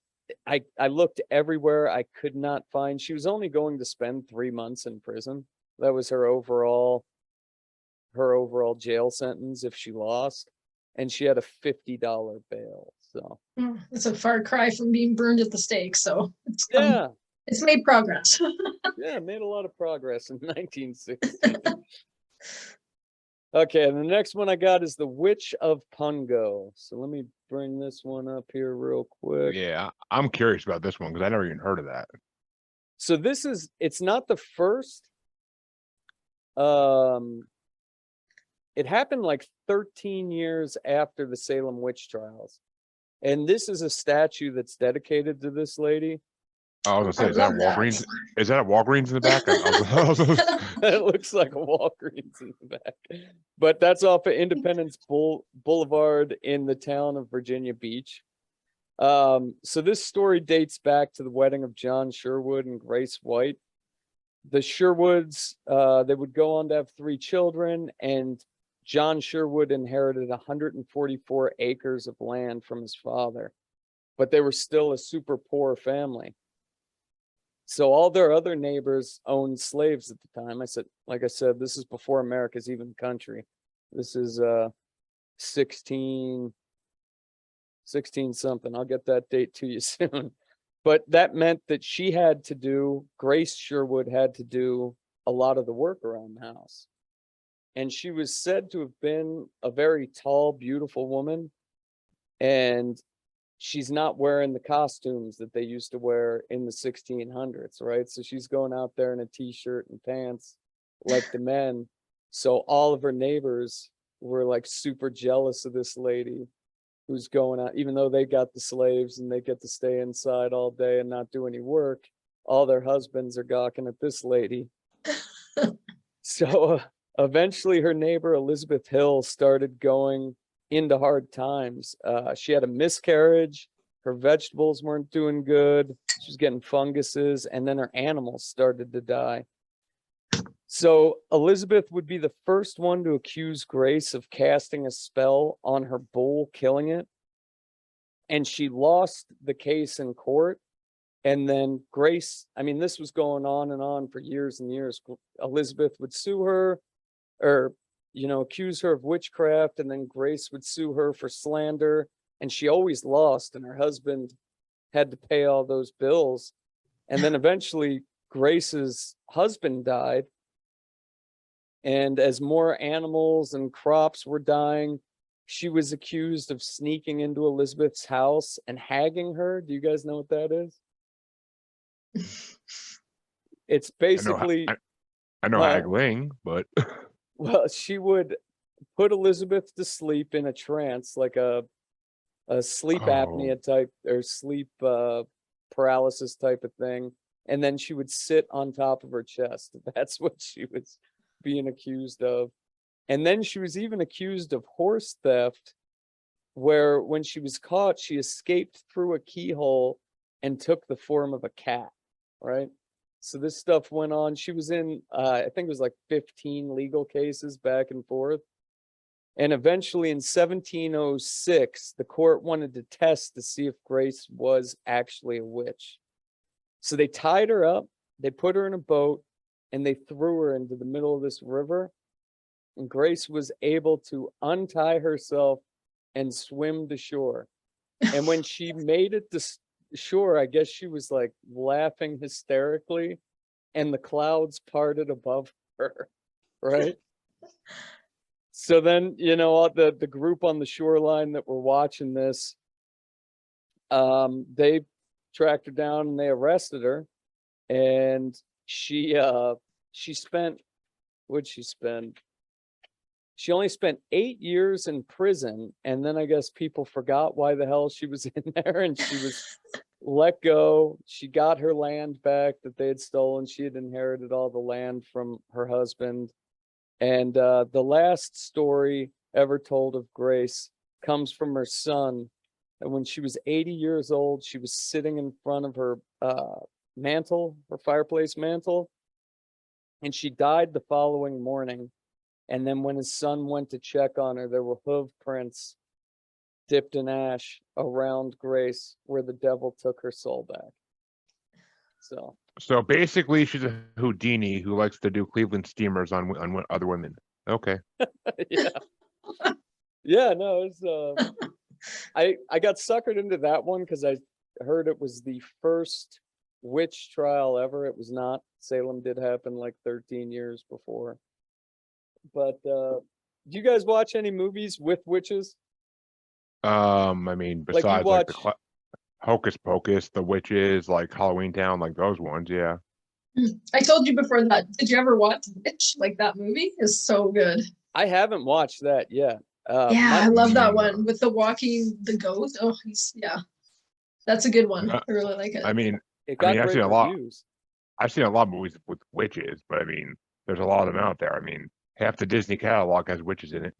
I looked everywhere. I could not find. She was only going to spend 3 months in prison. That was her overall jail sentence if she lost, and she had a $50 bail. So It's a far cry from being burned at the stake. So yeah, it's made progress. yeah, made a lot of progress in 1916. Okay, and the next one I got is the Witch of Pungo. So let me bring this one up here real quick. Yeah, I'm curious about this one because I never even heard of that. So it's not the first. It happened like 13 years after the Salem witch trials. And this is a statue that's dedicated to this lady. Oh, I was I gonna say, is that love that. Walgreens? Is that a Walgreens in the back? It looks like a Walgreens in the back. But that's off of Independence Boulevard in the town of Virginia Beach. So this story dates back to the wedding of John Sherwood and Grace White. The Sherwoods, they would go on to have 3 children, and John Sherwood inherited 144 acres of land from his father, but they were still a super poor family. So all their other neighbors owned slaves at the time. Like I said, this is before America's even a country. This is 16 something. I'll get that date to you soon. But that meant that Grace Sherwood had to do a lot of the work around the house. And she was said to have been a very tall, beautiful woman. And she's not wearing the costumes that they used to wear in the 1600s, right? So she's going out there in a t-shirt and pants like the men. So all of her neighbors were like super jealous of this lady who's going out, even though they got the slaves and they get to stay inside all day and not do any work. All their husbands are gawking at this lady. So eventually her neighbor Elizabeth Hill started going into hard times. She had a miscarriage. Her vegetables weren't doing good. She was getting funguses, and then her animals started to die. So Elizabeth would be the first one to accuse Grace of casting a spell on her bull, killing it. And she lost the case in court. And then Grace, I mean, this was going on and on for years and years. Elizabeth would sue her, or accuse her of witchcraft, and then Grace would sue her for slander, and she always lost, and her husband had to pay all those bills. And then eventually Grace's husband died, and as more animals and crops were dying, she was accused of sneaking into Elizabeth's house and hagging her. Do you guys know what that is? It's basically I know haggling, but well, she would put Elizabeth to sleep in a trance, like a sleep apnea type or sleep paralysis type of thing. And then she would sit on top of her chest. That's what she was being accused of. And then she was even accused of horse theft, where when she was caught, she escaped through a keyhole and took the form of a cat, right? So this stuff went on. She was in, I think it was like 15 legal cases back and forth. And eventually in 1706, the court wanted to test to see if Grace was actually a witch. So they tied her up, they put her in a boat, and they threw her into the middle of this river. And Grace was able to untie herself and swim to shore. And when she made it to shore, I guess she was like laughing hysterically, and the clouds parted above her, right? So then, all the group on the shoreline that were watching this, they tracked her down and they arrested her, and she spent, what'd she spend? She only spent 8 years in prison, and then I guess people forgot why the hell she was in there, and she was let go. She got her land back that they had stolen. She had inherited all the land from her husband. And the last story ever told of Grace comes from her son. And when she was 80 years old, she was sitting in front of her mantle, her fireplace mantle, and she died the following morning. And then when his son went to check on her, there were hoof prints dipped in ash around Grace where the devil took her soul back. So basically, she's a Houdini who likes to do Cleveland steamers on other women. Okay. Yeah. Yeah, no, it's I got suckered into that one because I heard it was the first witch trial ever. It was not. Salem did happen like 13 years before. But do you guys watch any movies with witches? I mean, Like you besides like the watch, Hocus Pocus, the witches, like Halloween Town, like those ones, yeah. I told you before that. Did you ever watch Witch? Like that movie is so good. I haven't watched that yet. Yeah, I love that Mm. one with the ghost. Oh, that's a good one. Uh, I really like it. I mean, it I mean, got I've great seen a lot. reviews. I've seen a lot of movies with witches, but I mean, there's a lot of them out there. I mean, half the Disney catalog has witches in it.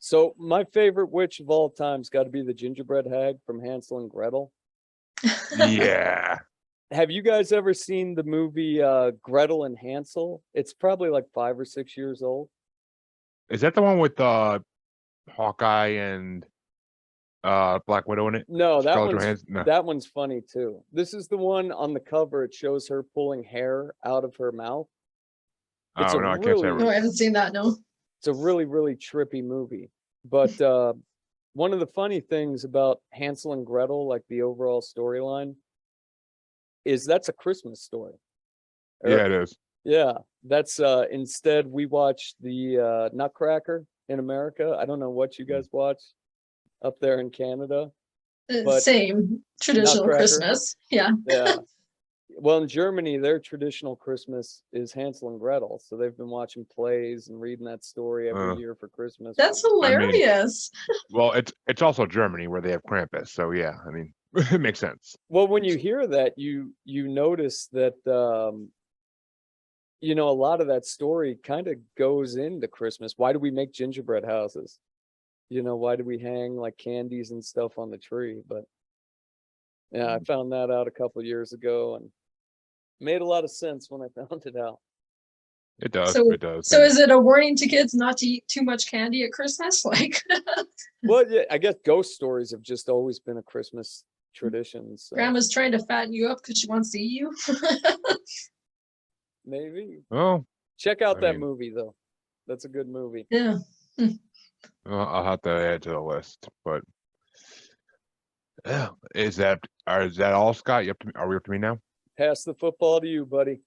So my favorite witch of all time's got to be the gingerbread hag from Hansel and Gretel. Yeah. Have you guys ever seen the movie Gretel and Hansel? It's probably like 5 or 6 years old. Is that the one with Hawkeye and Black Widow in it? No, Scarlett Johansson? No. that one's funny too. This is the one on the cover. It shows her pulling hair out of her mouth. It's Oh a no, I can't say. No, I haven't seen that. No. It's a really, really trippy movie. But one of the funny things about Hansel and Gretel, like the overall storyline, is that's a Christmas story. Yeah, it is. Yeah, that's instead we watch the Nutcracker in America. I don't know what you guys watch up there in Canada. But Same traditional Nutcracker. Christmas. Yeah. Yeah. Well, in Germany, their traditional Christmas is Hansel and Gretel. So they've been watching plays and reading that story every year for Christmas. That's hilarious. Well, it's also Germany where they have Krampus, so yeah, I mean, it makes sense. Well, when you hear that, you notice that a lot of that story kind of goes into Christmas. Why do we make gingerbread houses? Why do we hang like candies and stuff on the tree? But yeah, I found that out a couple years ago and made a lot of sense when I found it out. It does. So, it does. So is it a warning to kids not to eat too much candy at Christmas? Like, Well, yeah, I guess ghost stories have just always been a Christmas tradition. So Grandma's trying to fatten you up because she wants to eat you. maybe. Well, Check out I that mean- movie though. That's a good movie. Yeah. I'll have to add to the list, but yeah, is that all, Scott? Are we up to me now? Pass the football to you, buddy.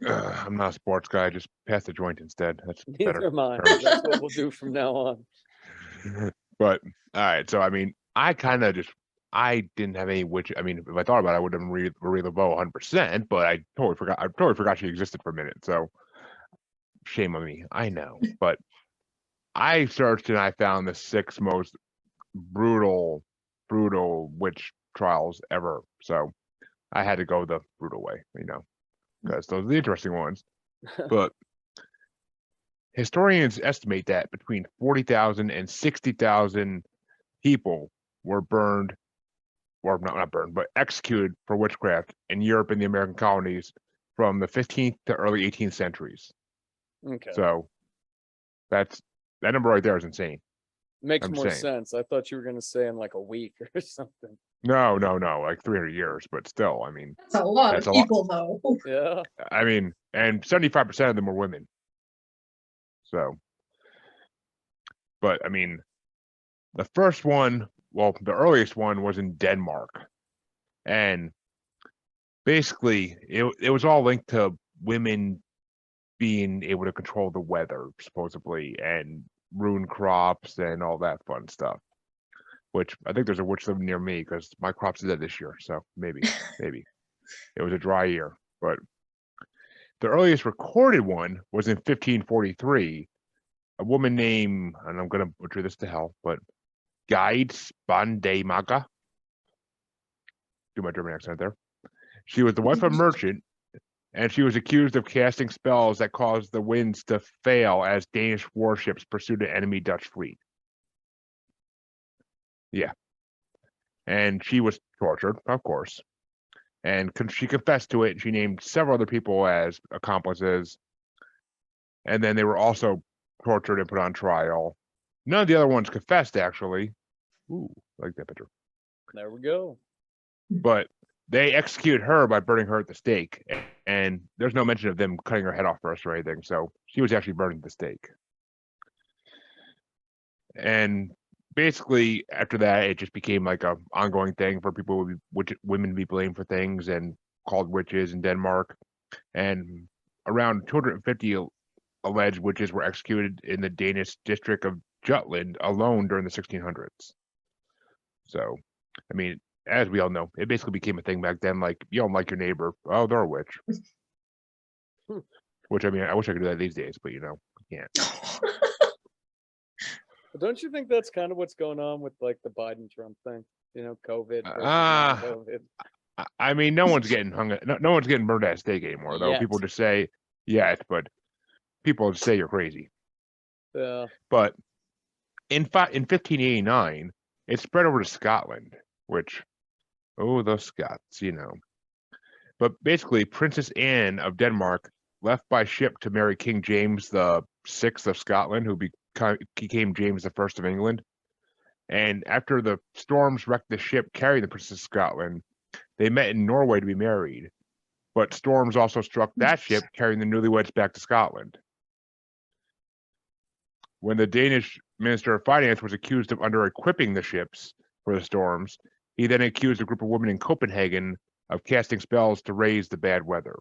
I'm not a sports guy. Just pass the joint instead. That's Neither better. am I. terms. That's what we'll do from now on. But all right, so I mean, I didn't have any witch. I mean, if I thought about it, I would have Marie Laveau 100%. But I totally forgot she existed for a minute. So shame on me. I know, but I searched and I found the 6 most brutal witch trials ever. So I had to go the brutal way, because those are the interesting ones. But historians estimate that between 40,000 and 60,000 people were burned, or not burned, but executed for witchcraft in Europe and the American colonies from the 15th to early 18th centuries. Okay. So that number right there is insane. Makes I'm more saying. sense. I thought you were gonna say in like a week or something. No, like 300 years, but still, I mean, That's a lot That's of a lot. people, though. Yeah. I mean, and 75% of them were women. So, but I mean, the first one, well, the earliest one was in Denmark, and basically it was all linked to women being able to control the weather, supposedly, and ruin crops and all that fun stuff. Which I think there's a witch living near me because my crops are dead this year. So maybe it was a dry year. But the earliest recorded one was in 1543. A woman named, and I'm going to butcher this to hell, but Guide Spandemaga. Do my German accent there. She was the wife of a merchant, and she was accused of casting spells that caused the winds to fail as Danish warships pursued an enemy Dutch fleet. Yeah. And she was tortured, of course. And she confessed to it, and she named several other people as accomplices. And then they were also tortured and put on trial. None of the other ones confessed, actually. Ooh, I like that picture. There we go. But they executed her by burning her at the stake. And there's no mention of them cutting her head off first or anything. So she was actually burned at the stake. And basically, after that, it just became like a ongoing thing for people, women to be blamed for things and called witches in Denmark. And around 250 alleged witches were executed in the Danish district of Jutland alone during the 1600s. So, I mean, as we all know, it basically became a thing back then. Like, you don't like your neighbor, oh, they're a witch. Which, I mean, I wish I could do that these days, but you know, I can't. But don't you think that's kind of what's going on with like the Biden Trump thing? You know, COVID versus non-COVID. I mean, no one's getting no one's getting burned at a stake anymore, though. Yet. People just say, but people just say you're crazy. Yeah. But in 1589, it spread over to Scotland, which, oh, those Scots, you know. But basically, Princess Anne of Denmark left by ship to marry King James the Sixth of Scotland, who became James the First of England. And after the storms wrecked the ship carrying the Princess of Scotland, they met in Norway to be married. But storms also struck that ship carrying the newlyweds back to Scotland. When the Danish Minister of Finance was accused of under-equipping the ships for the storms, he then accused a group of women in Copenhagen of casting spells to raise the bad weather.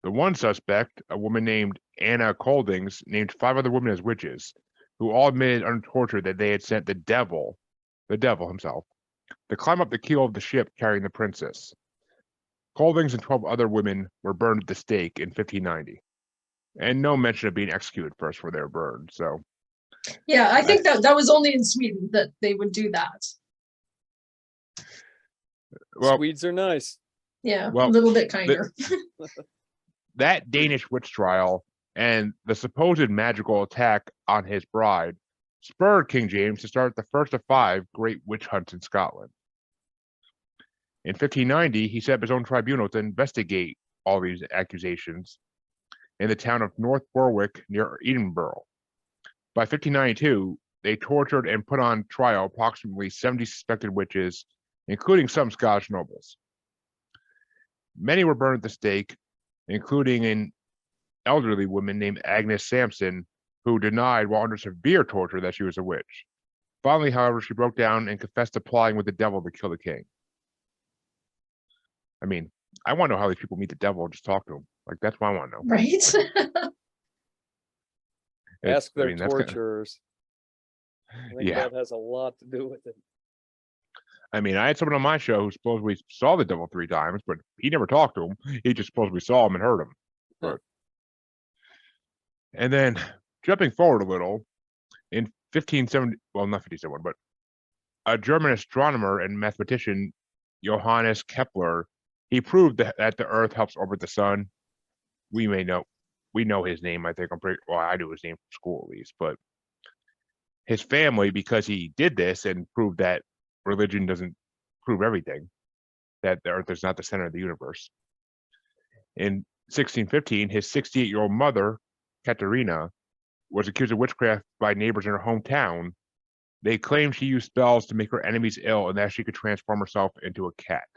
The one suspect, a woman named Anna Coldings, named 5 other women as witches, who all admitted under torture that they had sent the devil himself, to climb up the keel of the ship carrying the princess. Coldings and 12 other women were burned at the stake in 1590. And no mention of being executed first where they were burned. So, yeah, I think that was only in Sweden that they would do that. well, Swedes are nice. Yeah, well, a little bit kinder. that Danish witch trial and the supposed magical attack on his bride spurred King James to start the first of 5 great witch hunts in Scotland. In 1590, he set up his own tribunal to investigate all these accusations in the town of North Berwick near Edinburgh. By 1592, they tortured and put on trial approximately 70 suspected witches, including some Scottish nobles. Many were burned at the stake, including an elderly woman named Agnes Sampson, who denied while under severe torture that she was a witch. Finally, however, she broke down and confessed to plotting with the devil to kill the king. I mean, I want to know how these people meet the devil and just talk to him. Like, that's what I want to know. Right? Ask their that's kinda- torturers. I think Yeah. that has a lot to do with it. I mean, I had someone on my show who supposedly saw the devil 3 times, but he never talked to him. He just supposedly saw him and heard him. But and then jumping forward a little, in 1570, well, not 1571, but a German astronomer and mathematician, Johannes Kepler, he proved that the Earth helps orbit the sun. We know his name. I think I knew his name from school at least, but his family, because he did this and proved that religion doesn't prove everything, that the Earth is not the center of the universe. In 1615, his 68-year-old mother, Katerina, was accused of witchcraft by neighbors in her hometown. They claimed she used spells to make her enemies ill and that she could transform herself into a cat.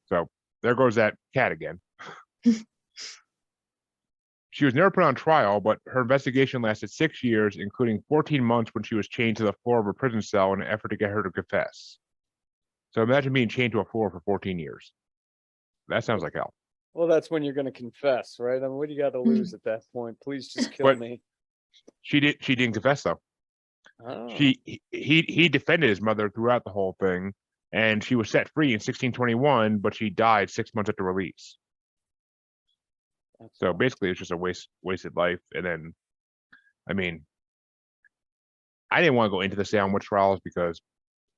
So there goes that cat again. She was never put on trial, but her investigation lasted 6 years, including 14 months when she was chained to the floor of a prison cell in an effort to get her to confess. So imagine being chained to a floor for 14 years. That sounds like hell. Well, that's when you're going to confess, right? I mean, what do you got to lose at that point? Please just kill But- me. She didn't confess though. Oh, He defended his mother throughout the whole thing, and she was set free in 1621, but she died 6 months after release. that's So fine. basically, it's just a wasted life. And then, I mean, I didn't want to go into the Salem witch trials because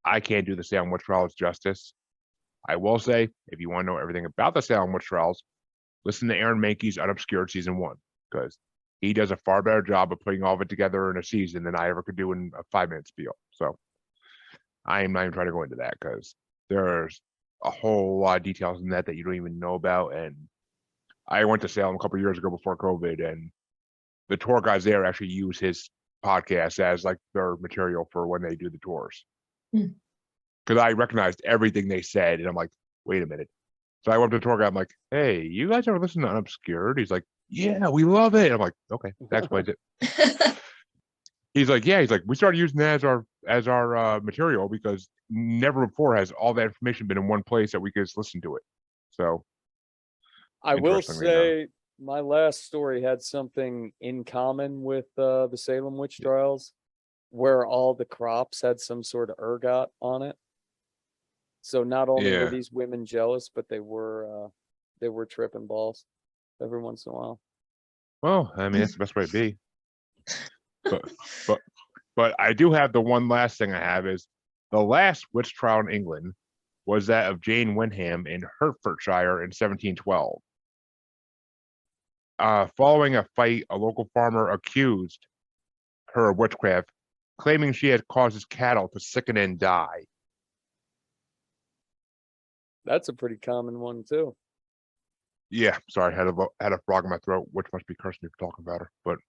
I can't do the Salem witch trials justice. I will say, if you want to know everything about the Salem witch trials, listen to Aaron Mankey's Unobscured season 1, because he does a far better job of putting all of it together in a season than I ever could do in a 5-minute spiel. So I am not even trying to go into that because there's a whole lot of details in that you don't even know about. And I went to Salem a couple of years ago before COVID, and the tour guides there actually use his podcast as like their material for when they do the tours. Hmm. Because I recognized everything they said, and I'm like, wait a minute. So I went to the tour guide. I'm like, hey, you guys ever listen to Unobscured? He's like, yeah, we love it. I'm like, okay, that explains it. He's like, yeah. He's like, we started using that as our material because never before has all that information been in one place that we could just listen to it. So I will interestingly enough. say my last story had something in common with the Salem witch trials, where all the crops had some sort of ergot on it. So not only were Yeah. these women jealous, but they were tripping balls every once in a while. Well, I mean, that's the best way to be. But I do have the one last thing I have is the last witch trial in England was that of Jane Wyndham in Hertfordshire in 1712. Following a fight, a local farmer accused her of witchcraft, claiming she had caused his cattle to sicken and die. That's a pretty common one too. Yeah, sorry, had a frog in my throat, which must be cursing me for talking about her. But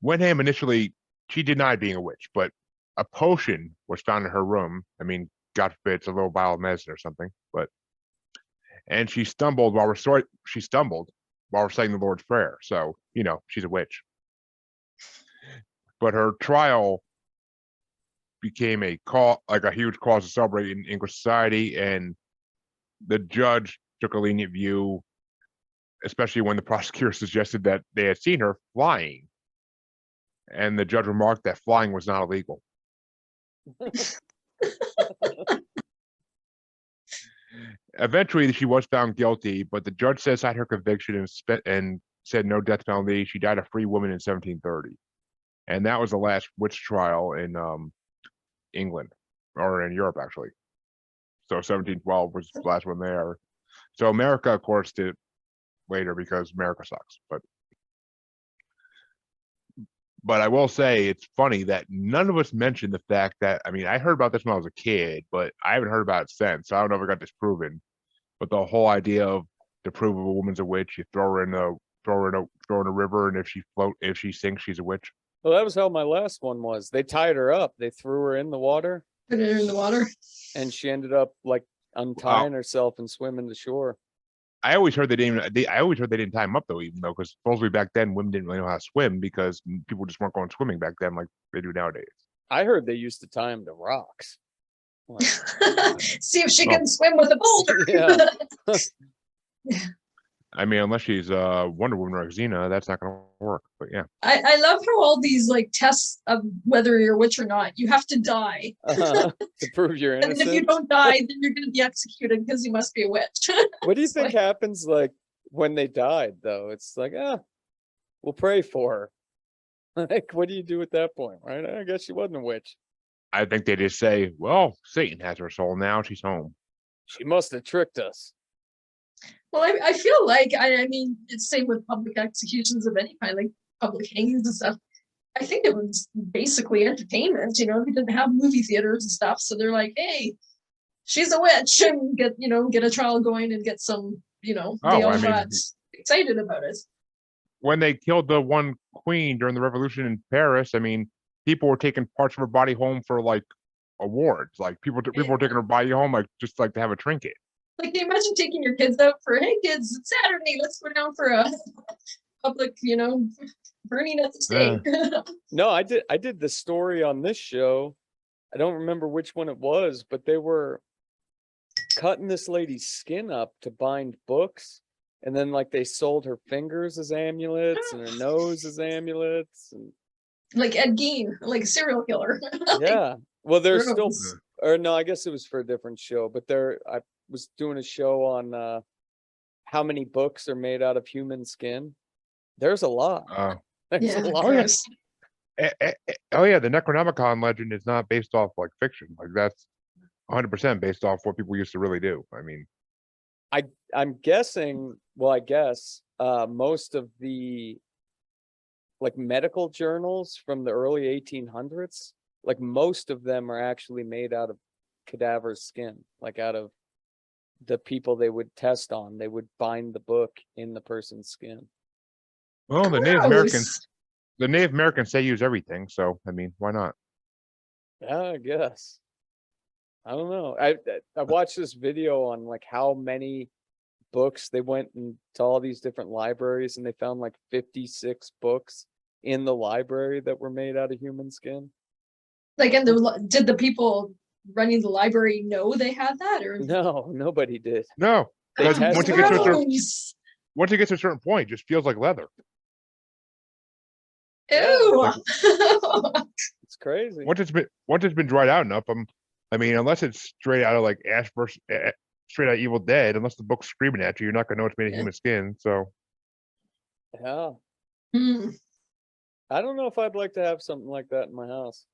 Wyndham initially, she denied being a witch, but a potion was found in her room. I mean, God forbid it's a little vial of medicine or something. And she stumbled while reciting the Lord's Prayer. So she's a witch. But her trial became a huge cause to celebrate in English society, and the judge took a lenient view, especially when the prosecutor suggested that they had seen her flying. And the judge remarked that flying was not illegal. Eventually, she was found guilty, but the judge set aside her conviction and said no death penalty. She died a free woman in 1730. And that was the last witch trial in England, or in Europe, actually. So 1712 was the last one there. So America, of course, did it later because America sucks. But I will say it's funny that none of us mentioned the fact that, I mean, I heard about this when I was a kid, but I haven't heard about it since. So I don't know if it got disproven. But the whole idea of to prove if a woman's a witch, you throw her in a river, and if she sinks, she's a witch. Well, that was how my last one was. They tied her up. They threw her in the water, Put it in the water. and she ended up like untying herself and swimming to shore. I always heard they didn't tie them up though, even though because supposedly back then women didn't really know how to swim because people just weren't going swimming back then like they do nowadays. I heard they used to tie him to rocks. Like, See if she can swim with a boulder. Yeah. I mean, unless she's Wonder Woman or Xena, that's not going to work. But yeah, I love how all these like tests of whether you're a witch or not, you have to die. to prove you're And innocent. if you don't die, then you're going to be executed because you must be a witch. What do you It's think happens like when they died though? It's like, we'll pray for her. Like, what do you do at that point, right? I guess she wasn't a witch. I think they just say, well, Satan has her soul now. She's home. She must have tricked us. Well, I feel like, I mean, it's same with public executions of any kind, like public hangings and stuff. I think it was basically entertainment, we didn't have movie theaters and stuff. So they're like, hey, she's a witch, and get a trial going and get some, they all got excited about it. When they killed the one queen during the revolution in Paris, I mean, people were taking parts of her body home for like awards. Like people were taking her body home, like just like to have a trinket. Like, can you imagine taking your kids out for, hey kids, it's Saturday, let's go down for a public, burning at the stake. No, I did the story on this show. I don't remember which one it was, but they were cutting this lady's skin up to bind books. And then like they sold her fingers as amulets and her nose as amulets. And Like Ed Gein, like a serial killer. yeah. Well, there's still, Gross. or no, I guess it was for a different show, but I was doing a show on how many books are made out of human skin. There's a lot. There's Yeah, a lot. gross. Oh yeah, the Necronomicon legend is not based off like fiction. Like that's 100% based off what people used to really do. I mean, I'm guessing, well, I guess most of the like medical journals from the early 1800s, like most of them are actually made out of cadaver skin, like out of the people they would test on. They would bind the book in the person's skin. well, the Native Americans say use everything, so I mean, why not? Yeah, I guess. I don't know. I watched this video on like how many books they went into all these different libraries, and they found like 56 books in the library that were made out of human skin. Like, and did the people running the library know they had that, or No, nobody did. No, They because tested once it gets to a certain gross. once it gets to a certain point, it just feels like leather. Ew. It's crazy. Once it's been dried out enough, I mean, unless it's straight out of like straight out of Evil Dead, unless the book's screaming at you, you're not gonna know it's made of human skin. So Yeah. Hmm. I don't know if I'd like to have something like that in my house.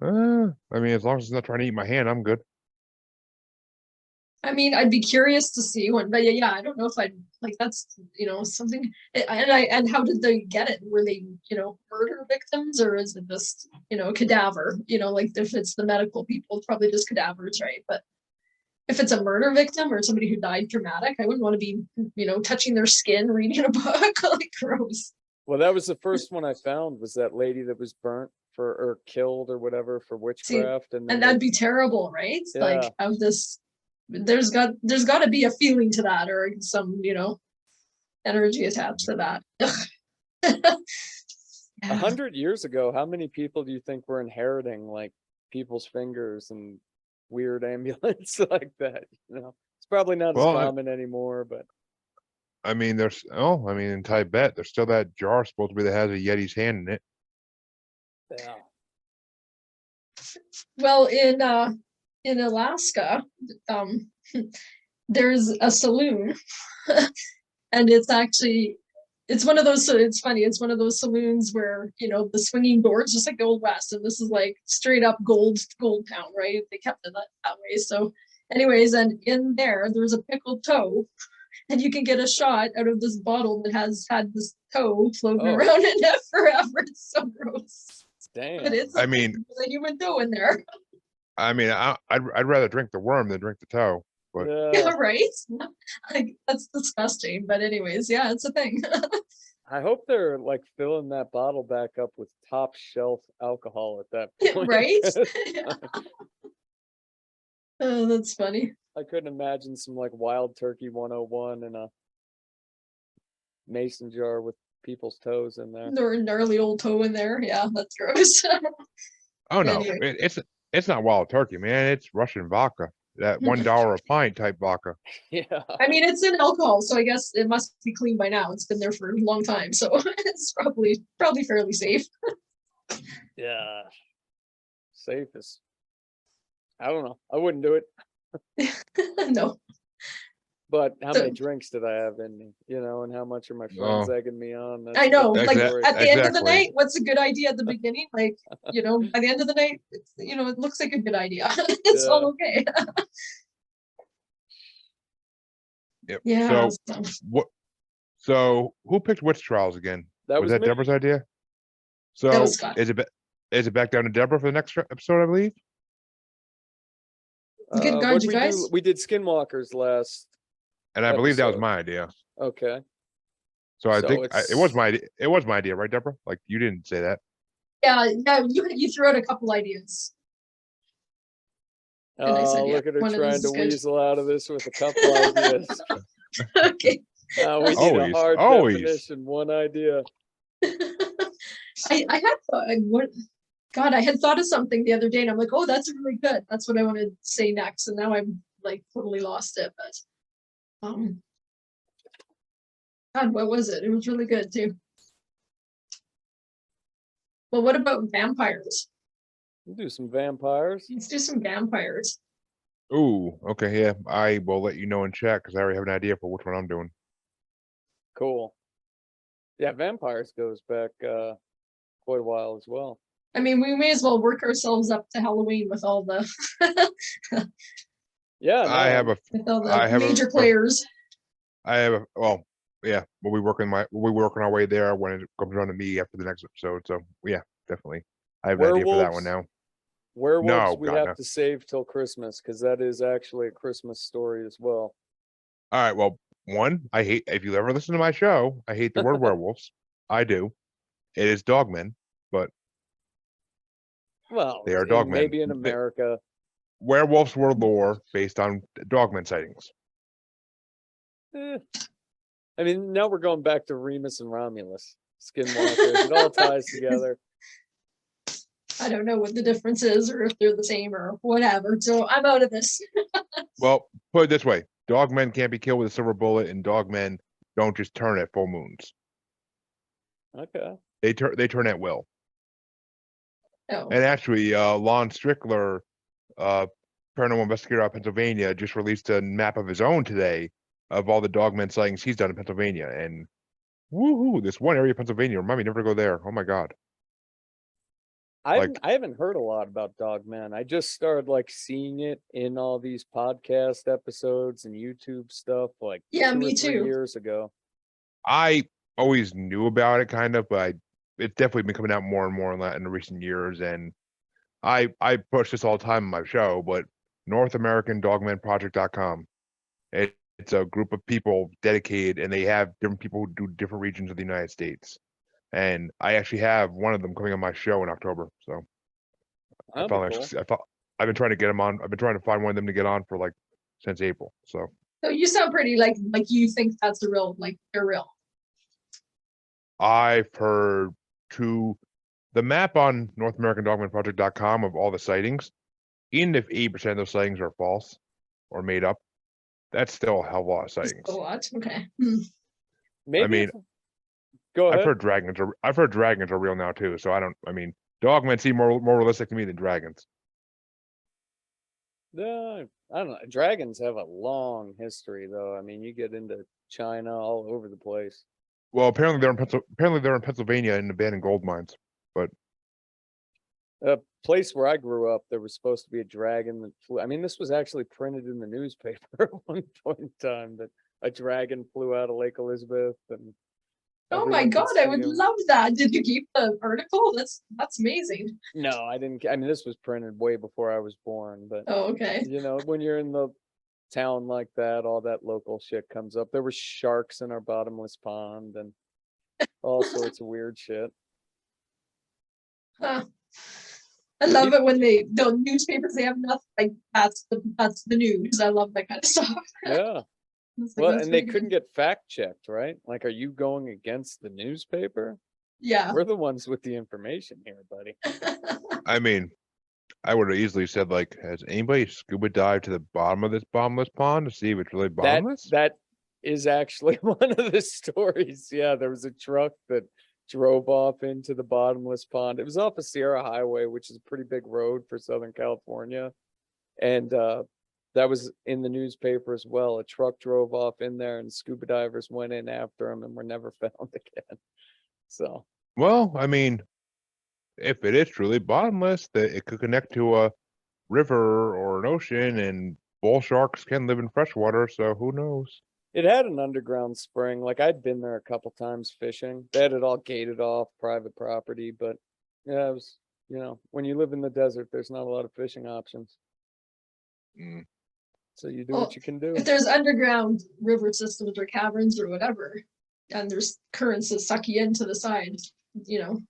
I mean, as long as it's not trying to eat my hand, I'm good. I mean, I'd be curious to see what, but yeah, I don't know if I'd like that's something. And how did they get it? Were they murder victims, or is it just cadaver? Like if it's the medical people, it's probably just cadavers, right? But if it's a murder victim or somebody who died dramatic, I wouldn't want to be touching their skin, reading a book. Like gross. Well, that was the first one I found, was that lady that was burnt or killed or whatever for witchcraft. And that'd be terrible, right? Yeah. Like of this, there's got to be a feeling to that, or some energy attached to that. 100 years ago, how many people do you think were inheriting like people's fingers and weird amulets like that? It's probably not as common anymore, but I mean, in Tibet, there's still that jar supposedly that has a Yeti's hand in it. yeah. Well, in Alaska, there's a saloon, and it's one of those. So it's funny. It's one of those saloons where the swinging doors, just like the Old West, and this is like straight up gold town, right? They kept it that way. So, anyways, and in there's a pickled toe. And you can get a shot out of this bottle that has had this toe floating around in it forever. It's so gross. Damn. But it's I mean, there's a human toe in there. I mean, I'd rather drink the worm than drink the toe. But Yeah, right? Like, that's disgusting. But anyways, yeah, it's a thing. I hope they're like filling that bottle back up with top shelf alcohol at that point. Right? Oh, that's funny. I couldn't imagine some like Wild Turkey 101 in a mason jar with people's toes in there. Or a gnarly old toe in there. Yeah, that's gross. oh no, Anyway. it's not Wild Turkey, man. It's Russian vodka, that $1 a pint type vodka. Yeah. I mean, it's in alcohol, so I guess it must be clean by now. It's been there for a long time, so it's probably fairly safe. Yeah. Safe as, I don't know. I wouldn't do it. No. But how many drinks did I have in me? And how much are my friends egging me on? I know. Like story. at the end of the night, what's a good idea at the beginning? Like, by the end of the night, it looks like a good idea. It's all okay. Yep. Yeah. So who picked Witch Trials again? Was that me. Debra's idea? So That was Scott. is it back down to Debra for the next episode, I believe? Good God, you guys. We did Skinwalkers last. And I believe that was episode. my idea. Okay. So I think it was my idea, right, Debra? Like you didn't say that. Yeah, you threw out a couple ideas. And I said, Look at her one of trying those to is good. weasel out of this with a couple ideas. Okay. We need a hard definition, one idea. I had thought, I had thought of something the other day, and I'm like, oh, that's really good. That's what I want to say next. And now I'm like totally lost it, but God, what was it? It was really good too. Well, what about vampires? We'll do some vampires. Let's do some vampires. Ooh, okay, yeah. I will let you know in chat because I already have an idea for which one I'm doing. Cool. Yeah, vampires goes back quite a while as well. I mean, we may as well work ourselves up to Halloween with all the Yeah, I have a with all I the have major a players. well, yeah, we'll be working our way there when it comes around to me after the next episode. So yeah, definitely. I have an idea for that one now. Werewolves No, we God, have no. to save till Christmas because that is actually a Christmas story as well. All right, well, one, I hate if you ever listen to my show, I hate the word werewolves. I do. It is dogmen, but Well, they are dogmen. maybe in America. Werewolves were lore based on dogmen sightings. I mean, now we're going back to Remus and Romulus, skinwalkers. It all ties together. I don't know what the difference is or if they're the same or whatever. So I'm out of this. Well, put it this way: dogmen can't be killed with a silver bullet, and dogmen don't just turn at full moons. Okay. They turn at will. Oh, And actually, Lon Strickler, paranormal investigator out of Pennsylvania, just released a map of his own today of all the dogmen sightings he's done in Pennsylvania. And woohoo, this one area of Pennsylvania, remind me never to go there. Oh my God. I haven't heard a lot about Dogman. I just started like seeing it in all these podcast episodes and YouTube stuff like yeah, 2 or me 3 too. years ago. I always knew about it kind of, but it's definitely been coming out more and more in the recent years. And I push this all the time on my show, but NorthAmericanDogmanProject.com. It's a group of people dedicated, and they have different people who do different regions of the United States. And I actually have one of them coming on my show in October. So That'd be cool. I've been trying to get them on. I've been trying to find one of them to get on for like since April. So So you sound pretty like you think that's the real, like they're real. I've heard the map on NorthAmericanDogmanProject.com of all the sightings, even if 80% of those sightings are false or made up, that's still a hell of a lot of Just sightings. a lot. Okay. Maybe I mean, go ahead. I've heard dragons are real now too. So dogmen seem more realistic to me than dragons. I don't know. Dragons have a long history though. I mean, you get into China all over the place. Well, apparently they're in Pennsylvania in abandoned gold mines. But A place where I grew up, there was supposed to be a dragon that flew. I mean, this was actually printed in the newspaper at one point in time that a dragon flew out of Lake Elizabeth and Oh my everyone could God, I see would him. love that. Did you keep the article? That's amazing. No, I didn't. I mean, this was printed way before I was born, but Oh, okay. you know, when you're in the town like that, all that local shit comes up. There were sharks in our bottomless pond and all sorts of weird shit. Huh. I love it when the newspapers, they have nothing like that's the news. I love that kind of stuff. Yeah. It's like, Well, that's and they pretty couldn't good. get fact checked, right? Like, are you going against the newspaper? Yeah. We're the ones with the information here, buddy. I mean, I would have easily said, like, has anybody scuba dived to the bottom of this bottomless pond to see if it's really bottomless? That is actually one of the stories. Yeah, there was a truck that drove off into the bottomless pond. It was off of Sierra Highway, which is a pretty big road for Southern California. And that was in the newspaper as well. A truck drove off in there and scuba divers went in after him and were never found again. So, Well, I mean, if it is truly bottomless, that it could connect to a river or an ocean, and bull sharks can live in freshwater, so who knows? it had an underground spring. Like I'd been there a couple times fishing. They had it all gated off, private property, but yeah, it was, you know, when you live in the desert, there's not a lot of fishing options. Mm. So you do Well, what you can do. if there's underground river systems or caverns or whatever, and there's currents that suck you into the side, you know,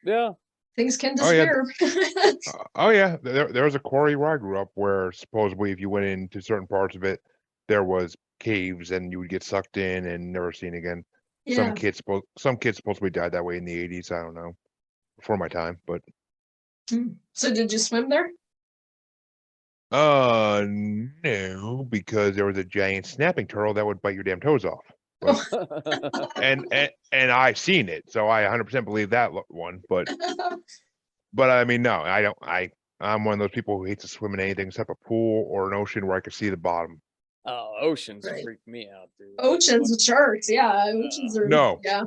Yeah. things can Oh yeah, disappear. oh yeah. There was a quarry where I grew up where supposedly if you went into certain parts of it, there was caves and you would get sucked in and never seen again. Yeah. Some kids supposedly died that way in the 80s. I don't know, before my time, but So did you swim there? No, because there was a giant snapping turtle that would bite your damn toes off. And I seen it, so I 100% believe that one. But I mean, no, I don't. I'm one of those people who hates to swim in anything except a pool or an ocean where I can see the bottom. Oh, oceans Right. freak me out, dude. Oceans with sharks, yeah. Oceans are No, yeah.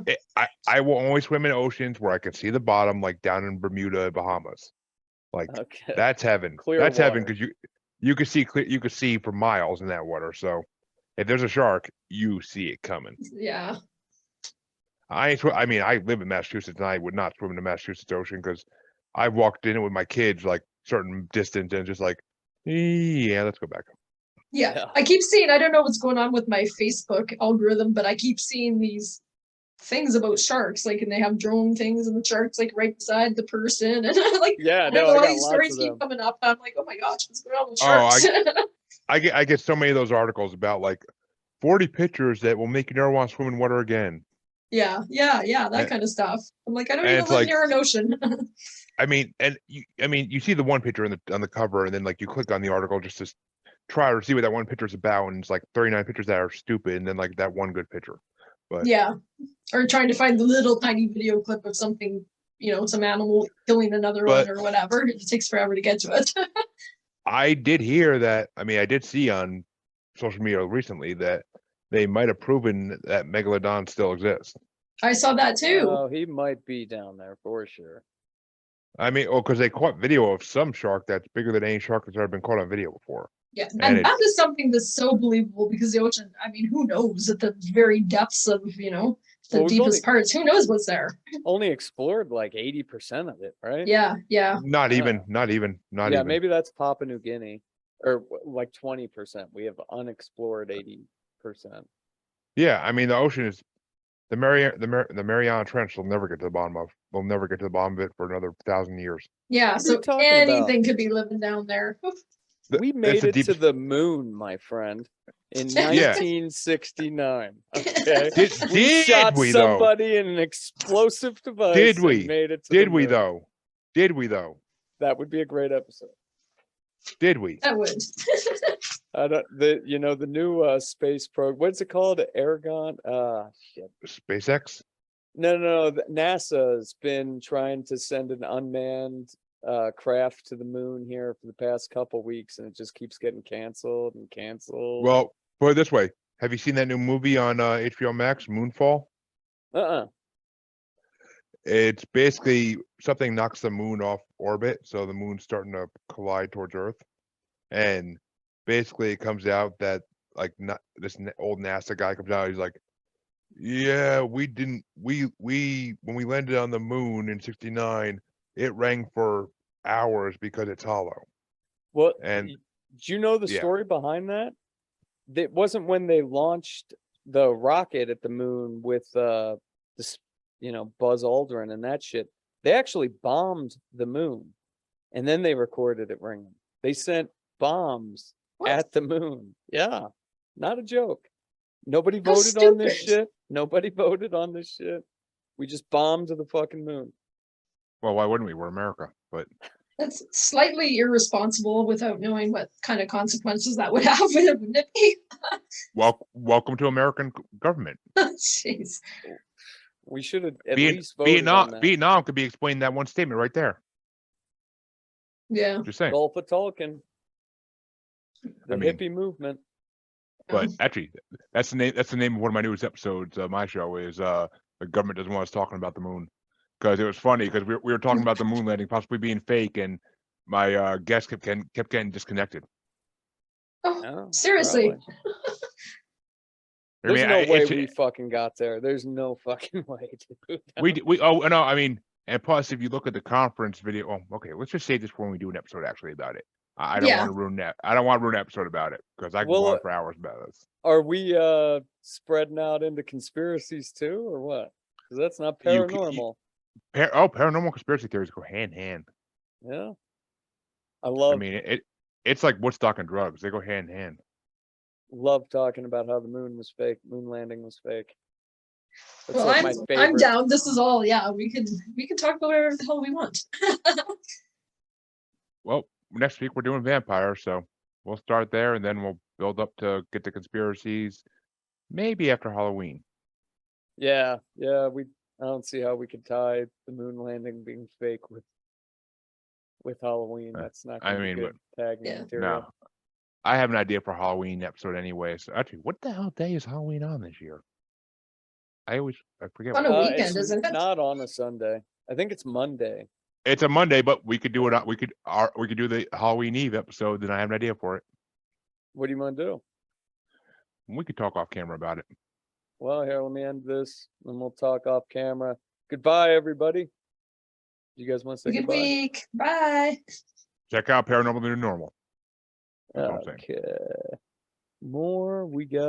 I will only swim in oceans where I can see the bottom, like down in Bermuda, Bahamas. Like Okay. that's heaven. Clear That's heaven water. because you can see clear, you can see for miles in that water. So if there's a shark, you see it coming. Yeah. I mean, I live in Massachusetts, and I would not swim in the Massachusetts Ocean because I've walked in it with my kids like certain distance and just like, yeah, let's go back. Yeah. Yeah. I keep seeing, I don't know what's going on with my Facebook algorithm, but I keep seeing these things about sharks, like, and they have drone things and the sharks like right beside the person. And I'm like, Yeah, I no, don't know, I all got these lots stories of keep them. coming up. I'm like, oh my gosh, what's going on with Oh, sharks? I get so many of those articles about like 40 pictures that will make you never want to swim in water again. Yeah, that And- kind of stuff. I'm like, I don't and even it's live like- near an ocean. I mean, you see the one picture on the cover, and then like you click on the article just to try to see what that one picture is about, and it's like 39 pictures that are stupid, and then like that one good picture. But Yeah. Or trying to find the little tiny video clip of something, some animal killing another But- one or whatever. It takes forever to get to it. I did hear that. I mean, I did see on social media recently that they might have proven that megalodon still exists. I saw that too. Oh, he might be down there for sure. I mean, because they caught video of some shark that's bigger than any shark that's ever been caught on video before. Yeah, And and that it's- is something that's so believable because the ocean, I mean, who knows at the very depths of, the Well, we've deepest parts, who knows what's there? Only explored like 80% of it, right? Yeah. Not Yeah. even. Yeah, Even. maybe that's Papua New Guinea, or like 20%. We have unexplored 80%. Yeah, I mean, the ocean is the Mariana Trench. They'll never get to the bottom of. They'll never get to the bottom of it for another 1,000 years. Yeah, What are you so talking about? anything could be living down there. We It's made a it deep- to the moon, my friend, in Yeah. 1969. Okay. Did We shot we though? somebody in an explosive device. Did we? And made it to Did the we moon. though? Did we though? That would be a great episode. Did we? That would. I don't. The new space program. What's it called? Aragon. Shit. SpaceX? No. NASA has been trying to send an unmanned craft to the moon here for the past couple weeks, and it just keeps getting canceled and canceled. Well, put it this way: have you seen that new movie on HBO Max, Moonfall? It's basically something knocks the moon off orbit, so the moon's starting to collide towards Earth, and basically it comes out that like old NASA guy comes out. He's like, "Yeah, we didn't. We when we landed on the moon in '69, it rang for hours because it's hollow." Well, And- do you know the yeah. story behind that? It wasn't when they launched the rocket at the moon with this, Buzz Aldrin and that shit. They actually bombed the moon, and then they recorded it ringing. They sent bombs What? at the moon. Yeah, not a joke. Nobody How voted on this stupid. shit. Nobody voted on this shit. We just bombed the fucking moon. Well, why wouldn't we? We're America, but That's slightly irresponsible without knowing what kind of consequences that would have, wouldn't it be? welcome to American government. Jeez. We should have at least voted on Vietnam, that. Vietnam could be explained in that one statement right there. Yeah. Just saying. Gulf of Tonkin. The I mean- hippie movement. But actually, that's the name. That's the name of one of my newest episodes. My show is the government doesn't want us talking about the moon, because it was funny because we were talking about the moon landing possibly being fake, and my guest kept getting disconnected. Oh, Oh, seriously. probably. I There's mean, no way it's- we fucking got there. There's no fucking way to do that. we oh no, I mean, and plus if you look at the conference video, okay, let's just save this for when we do an episode actually about it. I don't Yeah. want to ruin that. I don't want to ruin an episode about it because I can Well, go on for hours about this. Are we spreading out into conspiracies too, or what? Because that's not You c- you- paranormal. Paranormal conspiracy theories go hand in hand. Yeah. I I love mean, it's like Woodstock and drugs; they go hand in hand. love talking about how the moon was fake, moon landing was fake. That's Well, like my I'm favorite. down. This is all, yeah, we can talk about whatever the hell we want. Well, next week we're doing vampires, so we'll start there and then we'll build up to get the conspiracies. Maybe after Halloween. Yeah, I don't see how we could tie the moon landing being fake with Halloween. That's not I gonna be mean, good tag Yeah. material. No. I have an idea for Halloween episode anyway. So actually, what the hell day is Halloween on this year? I forget. On a what- weekend, It's isn't it? not on a Sunday. I think it's Monday. It's a Monday, but we could do it. We could do the Halloween Eve episode. Then I have an idea for it. What do you want to do? We could talk off camera about it. Well, here, let me end this, and we'll talk off camera. Goodbye, everybody. You guys want to say Good goodbye? week. Bye. Check out Paranormal the New Normal. That's all I'm saying. Okay. More we got.